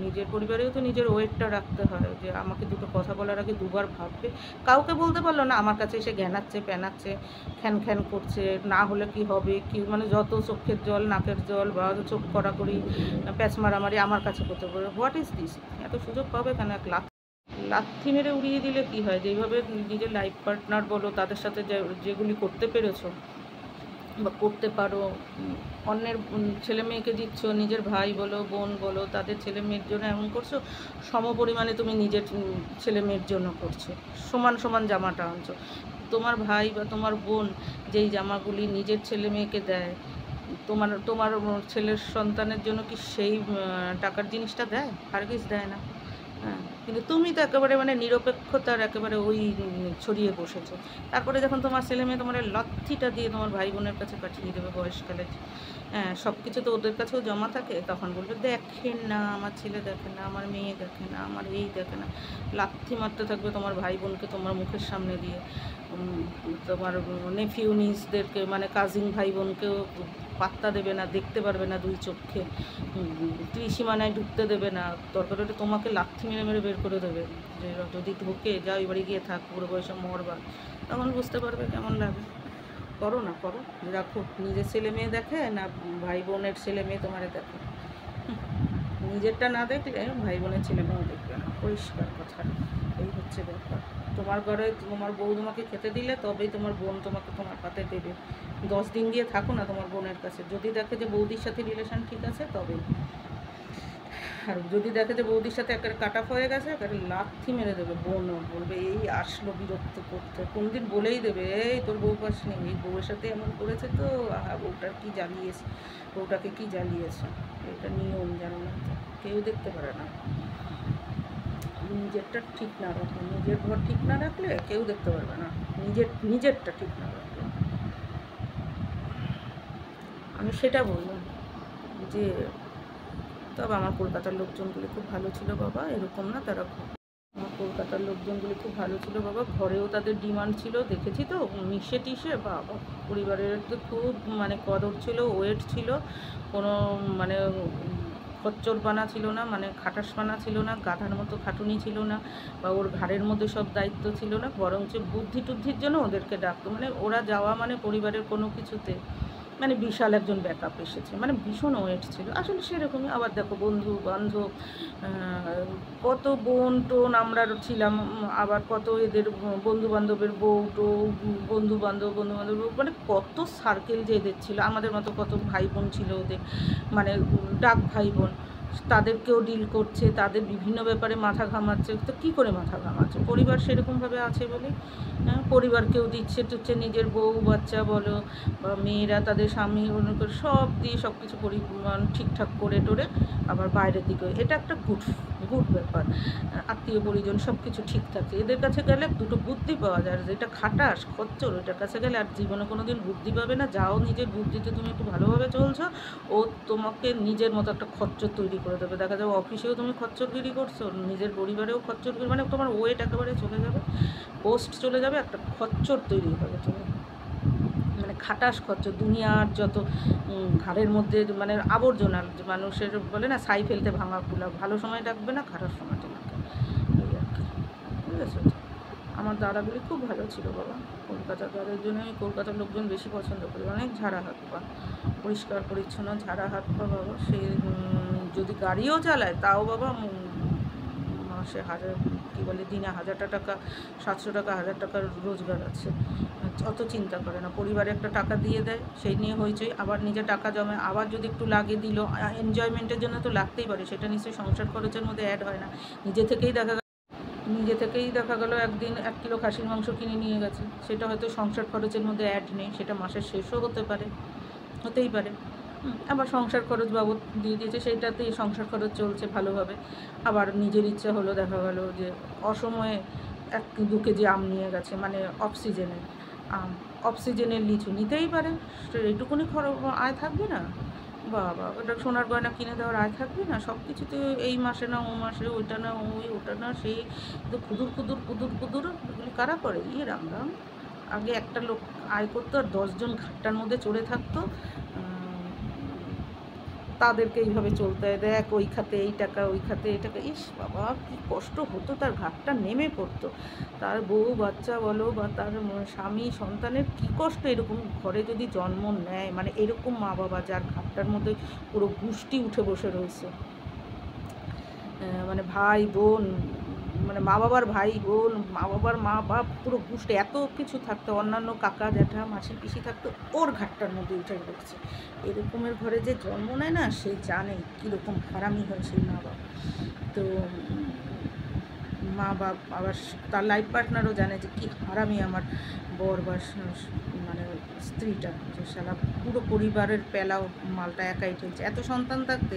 নিজের পরিবারেও তো নিজের ওয়েটটা রাখতে হয়, যে আমাকে দুটো কথা বলার আগে দুবার ভাববে। কাউকে বলতে পারলো না, আমার কাছে এসে জ্ঞানাচ্ছে প্যানাচ্ছে, খ্যান করছে, না হলে কি হবে, কি মানে যত চোখের জল নাকের জল বা চোখ কড়াকড়ি প্যাঁচ মারামারি আমার কাছে করতে পারবে। What is this? এত সুযোগ পাবে কেন? এক লাথি মেরে উড়িয়ে দিলে কি হয়? যেইভাবে নিজের লাইফ পার্টনার বলো তাদের সাথে যেগুলি করতে পেরেছো বা করতে পারো, অন্যের ছেলে মেয়েকে দিচ্ছ, নিজের ভাই বলো বোন বলো তাদের ছেলে মেয়ের জন্য এমন করছো, সমপরিমাণে তুমি নিজের ছেলে মেয়ের জন্য করছো, সমান জামাটা আনছো। তোমার ভাই বা তোমার বোন যেই জামাগুলি নিজের ছেলে মেয়েকে দেয়, তোমার ছেলের সন্তানের জন্য কি সেই টাকার জিনিসটা দেয়? হারগিজ দেয় না। হ্যাঁ, কিন্তু তুমি তো একেবারে মানে নিরপেক্ষতার একেবারে ওই ছড়িয়ে বসেছো। তারপরে যখন তোমার ছেলে মেয়ে তোমার লাথিটা দিয়ে তোমার ভাই বোনের কাছে পাঠিয়ে দেবে বয়সকালে, হ্যাঁ সব কিছু তো ওদের কাছেও জমা থাকে, তখন বলবে দেখেন না আমার ছেলে দেখে না, আমার মেয়ে দেখে না, আমার এই দেখে না, লাথি মারতে থাকবে তোমার ভাই বোনকে তোমার মুখের সামনে দিয়ে। তোমার নেফিউ নিসদেরকে মানে কাজিন ভাই বোনকেও পাত্তা দেবে না, দেখতে পারবে না দুই চোখে, ত্রিসীমানায় ঢুকতে দেবে না, দরকার হলে তোমাকে লাথি মেরে মেরে বের করে দেবে, যে যদি ঢোকে যাও এবারে গিয়ে থাক, পুরো বয়সে মরবা। তখন বুঝতে পারবে কেমন লাগে। করো না, করো, রাখো। নিজের ছেলে মেয়ে দেখে না ভাই বোনের ছেলে মেয়ে তোমারে দেখে? নিজেরটা না দেখলে ভাই বোনের ছেলে মেয়েও দেখবে না, পরিষ্কার কথা। এই হচ্ছে ব্যাপার। তোমার ঘরে তোমার বউ তোমাকে খেতে দিলে তবেই তোমার বোন তোমাকে তোমার পাতে দেবে। 10 দিন গিয়ে থাকো না তোমার বোনের কাছে, যদি দেখে যে বৌদির সাথে রিলেশন ঠিক আছে তবেই। আর যদি দেখে যে বৌদির সাথে একটা কাট অফ হয়ে গেছে, একটা লাথি মেরে দেবে। বোনও বলবে এই আসলো বিরক্ত করতে, কোনদিন বলেই দেবে এই তোর বউ পাস নেই, এই বউয়ের সাথে এমন করেছে তো, বউটার কী জ্বালিয়েছে, বউটাকে কী জ্বালিয়েছে। এটা নিয়ম, জানো না তো, কেউ দেখতে পারে না। নিজেরটা ঠিক না রাখলে, নিজের ঘর ঠিক না রাখলে কেউ দেখতে পারবে না, নিজেরটা ঠিক না রাখলে। আমি সেটা বললাম যে তবে আমার কলকাতার লোকজনগুলি খুব ভালো ছিল বাবা, এরকম না তারা আমার কলকাতার লোকজনগুলি খুব ভালো ছিল বাবা, ঘরেও তাদের ডিমান্ড ছিল, দেখেছি তো মিশে টিশে বাবা, পরিবারের তো খুব মানে কদর ছিল, ওয়েট ছিল, কোনো মানে খচ্চরপানা ছিল না, মানে খাটাসপানা ছিল না, গাধার মতো খাটুনি ছিল না, বা ওর ঘাড়ের মধ্যে সব দায়িত্ব ছিল না, বরঞ্চ বুদ্ধি টুদ্ধির জন্য ওদেরকে ডাকতো। মানে ওরা যাওয়া মানে পরিবারের কোনো কিছুতে মানে বিশাল একজন ব্যাকআপ এসেছে, মানে ভীষণ ওয়েট ছিল আসলে সেরকমই। আবার দেখো বন্ধু বান্ধব, কত বোন টোন আমরা ছিলাম, আবার কত এদের বন্ধু বান্ধবের বউ টো, বন্ধু বান্ধব মানে কত সার্কেল যে এদের ছিল, আমাদের মতো কত ভাই বোন ছিল ওদের, মানে ডাক ভাই বোন, তাদেরকেও ডিল করছে, তাদের বিভিন্ন ব্যাপারে মাথা ঘামাচ্ছে। তো কী করে মাথা ঘামাচ্ছে? পরিবার সেরকমভাবে আছে বলে। হ্যাঁ, পরিবারকেও দিচ্ছে টুচ্ছে, নিজের বউ বাচ্চা বলো বা মেয়েরা তাদের স্বামী সব দিয়ে সব কিছু পরিমাণ ঠিকঠাক করে টোরে আবার বাইরের দিকে, এটা একটা গুড গুড ব্যাপার। আত্মীয় পরিজন সব কিছু ঠিক থাকে, এদের কাছে গেলে দুটো বুদ্ধি পাওয়া যায়। যেটা খাটাস খচ্চর ওটার কাছে গেলে আর জীবনে কোনো দিন বুদ্ধি পাবে না। যাও নিজের বুদ্ধিতে তুমি একটু ভালোভাবে চলছো, ও তোমাকে নিজের মতো একটা খচ্চর তৈরি করে দেবে। দেখা যাবে অফিসেও তুমি খচ্চরগিরি করছো, নিজের পরিবারেও খচ্চরগিরি, মানে তোমার ওয়েট একেবারে চলে যাবে, পোস্ট চলে যাবে, একটা খচ্চর তৈরি হবে তুমি, মানে খাটাস খচ্চর। দুনিয়ার যত ঘাড়ের মধ্যে মানে আবর্জনা, মানুষের বলে না ছাই ফেলতে ভাঙা কুলা, ভালো সময় ডাকবে না, খারাপ সময় ডাকবে, এই আর কি। বুঝেছো? আমার দাদাগুলি খুব ভালো ছিল বাবা, কলকাতার দাদার জন্য আমি কলকাতার লোকজন বেশি পছন্দ করি। অনেক ঝাড়া হাত পা, পরিষ্কার পরিচ্ছন্ন ঝাড়া হাত পা বাবা। সে যদি গাড়িও চালায় তাও বাবা মাসে কী বলে দিনে 1000 টাকা 700 টাকা 1000 টাকার রোজগার আছে, অত চিন্তা করে না। পরিবারে একটা টাকা দিয়ে দেয়, সেই নিয়ে হইচই, আবার নিজে টাকা জমায়, আবার যদি একটু লাগে দিল, এনজয়মেন্টের জন্য তো লাগতেই পারে, সেটা নিশ্চয়ই সংসার খরচের মধ্যে অ্যাড হয় না। নিজে থেকেই দেখা গেল একদিন 1 কিলো খাসির মাংস কিনে নিয়ে গেছে, সেটা হয়তো সংসার খরচের মধ্যে অ্যাড নেই, সেটা মাসের শেষও হতেই পারে। আবার সংসার খরচ বাবদ দিয়ে দিয়েছে, সেইটাতেই সংসার খরচ চলছে ভালোভাবে। আবার নিজের ইচ্ছা হলো, দেখা গেল যে অসময়ে 1-2 কেজি আম নিয়ে গেছে, মানে অফ সিজনের লিচু নিতেই পারে, এইটুকুনি আয় থাকবে না? বাবা, ওটা সোনার গয়না কিনে দেওয়ার আয় থাকবে না? সব কিছুতে এই মাসে না ও মাসে, ওইটা না ওটা না সেই, তো কুদুর এগুলি কারা করে? রাম রাম। আগে একটা লোক আয় করতো আর 10 জন ঘাটটার মধ্যে চড়ে থাকতো, তাদেরকে এইভাবে চলতে হয়, দেখ ওই খাতে এই টাকা, ওই খাতে এই টাকা। ইস বাবা, কী কষ্ট হতো, তার ঘাটটা নেমে পড়তো, তার বউ বাচ্চা বলো বা তার স্বামী সন্তানের কী কষ্ট এরকম ঘরে যদি জন্ম নেয়, মানে এরকম মা বাবা যার ঘাটটার মধ্যে পুরো গোষ্ঠী উঠে বসে রয়েছে, মানে ভাই বোন, মানে মা বাবার ভাই বোন, মা বাবার মা বাপ, পুরো গোষ্ঠী এত কিছু থাকতো, অন্যান্য কাকা জ্যাঠা মাসি পিসি থাকতো, ওর ঘাটটার মধ্যে উঠে ঢুকছে। এরকমের ঘরে যে জন্ম নেয় না, সে জানে কীরকম হারামি হয় সেই মা বাবা। তো মা বাপ আবার তার লাইফ পার্টনারও জানে যে কী হারামি আমার বর বা মানে স্ত্রীটা, যে শালা পুরো পরিবারের পেলাও মালটা একাই ঠেলছে। এত সন্তান থাকতে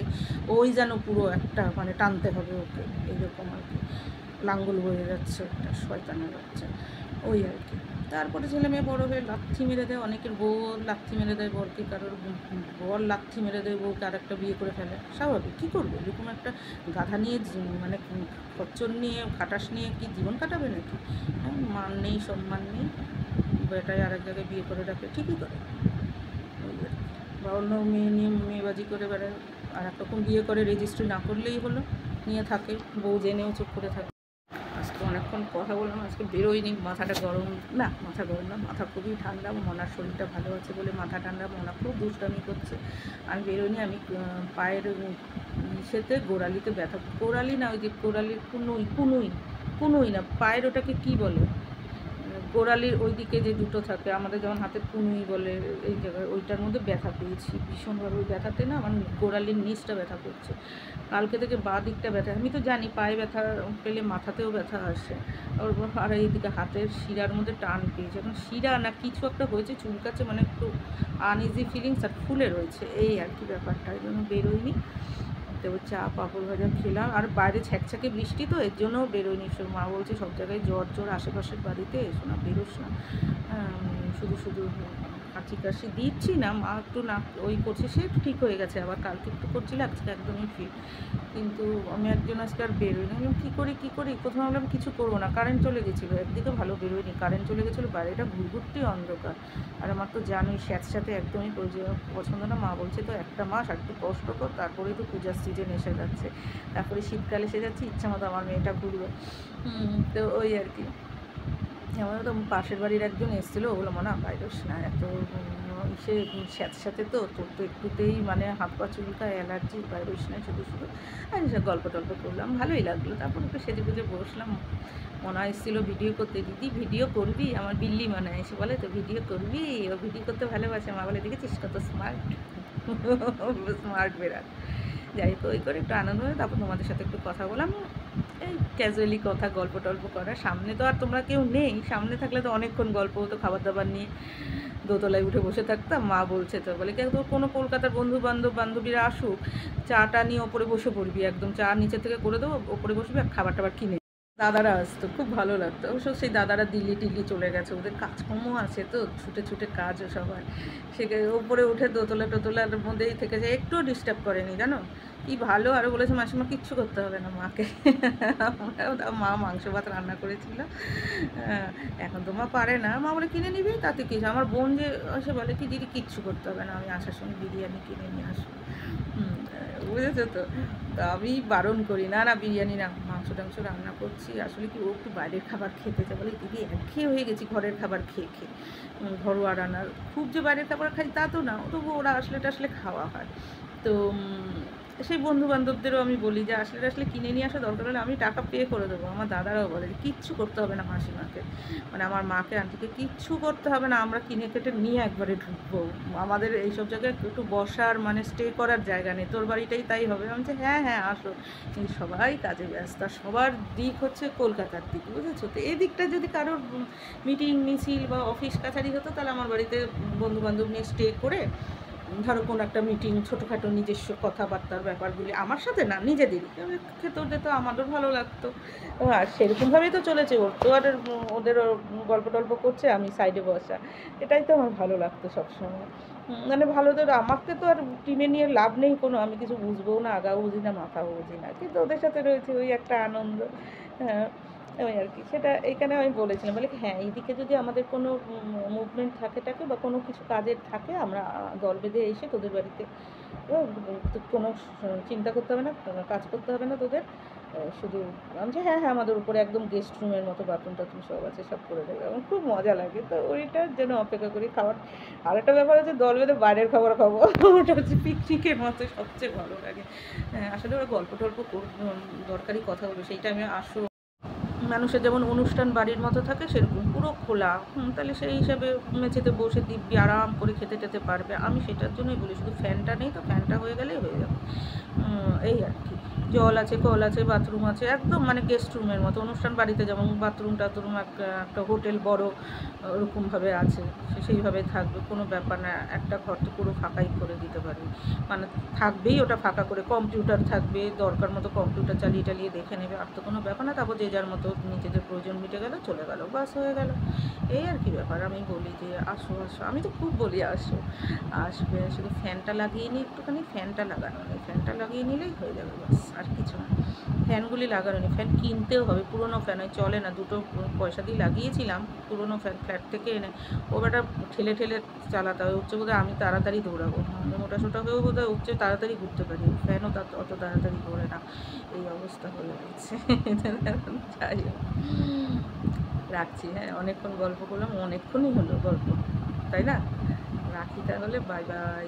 ওই যেন পুরো একটা মানে টানতে হবে ওকে, এইরকম আর কি লাঙ্গল বয়ে যাচ্ছে একটা শয়তানের বাচ্চা, ওই আর কি। তারপরে ছেলে মেয়ে বড়ো হয়ে লাথি মেরে দেয়, অনেকের বউ লাথি মেরে দেয় বরকে, কারোর বর লাথি মেরে দেয় বউকে আর একটা বিয়ে করে ফেলে, স্বাভাবিক। কী করবে, এরকম একটা গাধা নিয়ে মানে খচ্চর নিয়ে খাটাস নিয়ে কি জীবন কাটাবে নাকি? হ্যাঁ, মান নেই সম্মান নেই, বেটায় আর এক জায়গায় বিয়ে করে রাখে, ঠিকই করে। ওই আর কি। বা অন্য মেয়ে নিয়ে মেয়েবাজি করে বেড়ায়, আর একরকম বিয়ে করে রেজিস্ট্রি না করলেই হলো, নিয়ে থাকে, বউ জেনেও চুপ করে থাকে। আজকে অনেকক্ষণ কথা বললাম, আজকে বেরোয়নি, মাথাটা গরম, না মাথা গরম না, মাথা খুবই ঠান্ডা। মনার শরীরটা ভালো আছে বলে মাথা ঠান্ডা, মনা খুব দুষ্টামি করছে। আমি বেরোয়নি, আমি পায়ের ইসেতে গোড়ালিতে ব্যথা, গোড়ালি না ওই যে গোড়ালির কুনুই না, পায়ের ওটাকে কী বলে, গোড়ালির ওই দিকে যে দুটো থাকে আমাদের যেমন হাতের কুনুই বলে, এই জায়গায় ওইটার মধ্যে ব্যথা পেয়েছি ভীষণভাবে। ওই ব্যথাতে না আমার গোড়ালির নিচটা ব্যথা করছে, কালকে থেকে বাঁ দিকটা ব্যথা। আমি তো জানি পায়ে ব্যথা পেলে মাথাতেও ব্যথা আসে, আর এইদিকে হাতের শিরার মধ্যে টান পেয়েছে, এখন শিরা না কিছু একটা হয়েছে, চুলকাচ্ছে, মানে একটু আনইজি ফিলিংস আর ফুলে রয়েছে, এই আর কি ব্যাপারটা। এই জন্য বেরোয়নি, তো চা পাঁপড় ভাজা খেলাম, আর বাইরে ছ্যাঁকছ্যাঁকে বৃষ্টি তো এর জন্যও বেরোয়নি। মা বলছে সব জায়গায় জ্বর আশেপাশের বাড়িতে, এসো না, বেরোস না, শুধু কাশি দিচ্ছি না, মা একটু না ওই করছে, সে ঠিক হয়ে গেছে, আবার কালকে একটু করছিল, আজকে একদমই ফিট। কিন্তু আমি একজন আজকে আর বেরোয়নি, আমি কী করি, প্রথমে ভাবলাম কিছু করবো না, কারেন্ট চলে গেছিলো, একদিকে ভালো বেরোয়নি, কারেন্ট চলে গেছিলো, বাইরেটা ঘুরঘুরটি অন্ধকার, আর আমার তো জানোই স্যাঁতস্যাঁতে একদমই পছন্দ না। মা বলছে তো একটা মাস আর একটু কষ্ট কর, তারপরেই তো পূজার সিজন এসে যাচ্ছে, তারপরে শীতকাল এসে যাচ্ছে, ইচ্ছা মতো আমার মেয়েটা ঘুরবে। তো ওই আর কি। আমার তো পাশের বাড়ির একজন এসেছিলো, ওগুলো মনে হয় বাইরেস না, এত সে স্যাঁতস্যাঁতে তো তোর তো একটুতেই মানে হাত পা চুলকায়, অ্যালার্জি, বাইরেস না শুধু আর এসব গল্প টল্প করলাম, ভালোই লাগলো। তারপর একটু সেজে গুজে বসলাম, মনে এসেছিলো ভিডিও করতে, দিদি ভিডিও করবি, আমার বিল্লি মনে হয় এসে বলে তো ভিডিও করবি, ও ভিডিও করতে ভালোবাসে। মা বলে দেখেছিস কত স্মার্ট বেড়াল। যাই হোক, ওই করে একটু আনন্দ হয়, তারপর তোমাদের সাথে একটু কথা বললাম, এই ক্যাজুয়ালি কথা, গল্প টল্প করা। সামনে তো আর তোমরা কেউ নেই, সামনে থাকলে তো অনেকক্ষণ গল্প হতো, খাবার দাবার নিয়ে দোতলায় উঠে বসে থাকতাম। মা বলছে তো, বলে কি তোর কোনো কলকাতার বান্ধবীরা আসুক, চাটা নিয়ে ওপরে বসে পড়বি, একদম চা নিচে থেকে করে দেবো, ওপরে বসবি আর খাবার টাবার কিনে। দাদারা আসতো, খুব ভালো লাগতো। অবশ্য সেই দাদারা দিল্লি টিল্লি চলে গেছে, ওদের কাজকর্ম আছে তো, ছুটে কাজও সবাই, সেখানে ওপরে উঠে দোতলার মধ্যেই থেকে যায়, একটুও ডিস্টার্ব করেনি জানো, কি ভালো। আরও বলেছে মাসিমা কিচ্ছু করতে হবে না মাকে, মা মাংস ভাত রান্না করেছিল, এখন তো মা পারে না, মা বলে কিনে নিবি, তাতে কিছু। আমার বোন যে সে বলে কি দিদি কিচ্ছু করতে হবে না, আমি আসার সময় বিরিয়ানি কিনে নিয়ে আসবো, বুঝেছো তো। তো আমি বারণ করি, না বিরিয়ানি না, মাংস টাংস রান্না করছি। আসলে কি ও একটু বাইরের খাবার খেতে চায়, বলে দিদি একঘেয়ে হয়ে গেছি ঘরের খাবার খেয়ে ঘরোয়া রান্নার, খুব যে বাইরের খাবার খাই তা তো না, তবু ওরা আসলে খাওয়া হয়। তো সেই বন্ধুবান্ধবদেরও আমি বলি যে আসলে কিনে নিয়ে আসা, দরকার হলে আমি টাকা পে করে দেবো। আমার দাদারাও বলে যে কিচ্ছু করতে হবে না মাসিমাকে, মানে আমার মাকে আন্টিকে কিচ্ছু করতে হবে না, আমরা কিনে কেটে নিয়ে একবারে ঢুকবো, আমাদের এইসব জায়গায় একটু বসার মানে স্টে করার জায়গা নেই, তোর বাড়িটাই তাই হবে। আমি বলছি হ্যাঁ আসো, কিন্তু সবাই কাজে ব্যস্ত, সবার দিক হচ্ছে কলকাতার দিক, বুঝেছো তো। এই দিকটা যদি কারোর মিটিং মিছিল বা অফিস কাছারি হতো, তাহলে আমার বাড়িতে বন্ধুবান্ধব নিয়ে স্টে করে, ধরো কোনো একটা মিটিং, ছোটোখাটো নিজস্ব কথাবার্তার ব্যাপারগুলি আমার সাথে না, নিজেদেরই খেতে ওদের তো আমাদের ভালো লাগতো, আর সেরকমভাবেই তো চলেছে। ওর তো আর ওদেরও গল্প টল্প করছে, আমি সাইডে বসা, এটাই তো আমার ভালো লাগতো সবসময়। মানে ভালো তো, আমাকে তো আর টিমে নিয়ে লাভ নেই কোনো, আমি কিছু বুঝবো না, আগাও বুঝি না, মাথাও বুঝি না, কিন্তু ওদের সাথে রয়েছে ওই একটা আনন্দ, হ্যাঁ ওই আর কি। সেটা এইখানে আমি বলেছিলাম, বলে হ্যাঁ এইদিকে যদি আমাদের কোনো মুভমেন্ট থাকে বা কোনো কিছু কাজের থাকে, আমরা দল বেঁধে এসে তোদের বাড়িতে, কোনো চিন্তা করতে হবে না, কাজ করতে হবে না তোদের, শুধু আমি যে হ্যাঁ আমাদের উপরে একদম গেস্ট রুমের মতো বাথরুম টাথরুম সব আছে, সব করে দেবে, আমার খুব মজা লাগে। তো ওইটার জন্য অপেক্ষা করি খাবার। আর একটা ব্যাপার হচ্ছে দল বেঁধে বাইরের খাবার খাবো, ওটা হচ্ছে পিকনিকের মতো সবচেয়ে ভালো লাগে। আসলে ওরা গল্প টল্প দরকারি কথা বলবে, সেইটা আমি আসো মানুষের যেমন অনুষ্ঠান বাড়ির মতো থাকে সেরকম পুরো খোলা, তাহলে সেই হিসাবে মেঝেতে বসে দিব্যি আরাম করে খেতে টেতে পারবে। আমি সেটার জন্যই বলি, শুধু ফ্যানটা নেই তো, ফ্যানটা হয়ে গেলেই হয়ে যাবে। এই আর কি। জল আছে, কল আছে, বাথরুম আছে, একদম মানে গেস্ট রুমের মতো। অনুষ্ঠান বাড়িতে যেমন বাথরুম টাথরুম একটা হোটেল বড় ওরকমভাবে আছে, সেইভাবে থাকবে, কোনো ব্যাপার না। একটা ঘর তো পুরো ফাঁকাই করে দিতে পারবে, মানে থাকবেই ওটা ফাঁকা করে। কম্পিউটার থাকবে, দরকার মতো কম্পিউটার চালিয়ে টালিয়ে দেখে নেবে, আর তো কোনো ব্যাপার না। তারপর যে যার মতো নিজেদের প্রয়োজন মিটে গেল, চলে গেল, বাস হয়ে গেল। এই আর কি ব্যাপার। আমি বলি যে আসো আসো, আমি তো খুব বলি আসো, আসবে, শুধু ফ্যানটা লাগিয়ে নিই, একটুখানি ফ্যানটা লাগানো নেই, ফ্যানটা লাগিয়ে নিলেই হয়ে যাবে, বাস আর কিছু না। ফ্যানগুলি লাগানো নেই, ফ্যান কিনতেও হবে, পুরোনো ফ্যান ওই চলে না, দুটো পয়সা দিয়ে লাগিয়েছিলাম পুরোনো ফ্যান, ফ্ল্যাট থেকে এনে। ও বেটা ঠেলে ঠেলে চালাতে হবে, হচ্ছে বোধহয় আমি তাড়াতাড়ি দৌড়াবো, মোটা সোটা হয়েও বোধহয় হচ্ছে তাড়াতাড়ি ঘুরতে পারি, ফ্যানও অত তাড়াতাড়ি ঘোরে না, এই অবস্থা হয়ে গেছে। যাই হোক, রাখছি, হ্যাঁ, অনেকক্ষণ গল্প করলাম, অনেকক্ষণই হলো গল্প, তাই না? রাখি তাহলে, বাই বাই।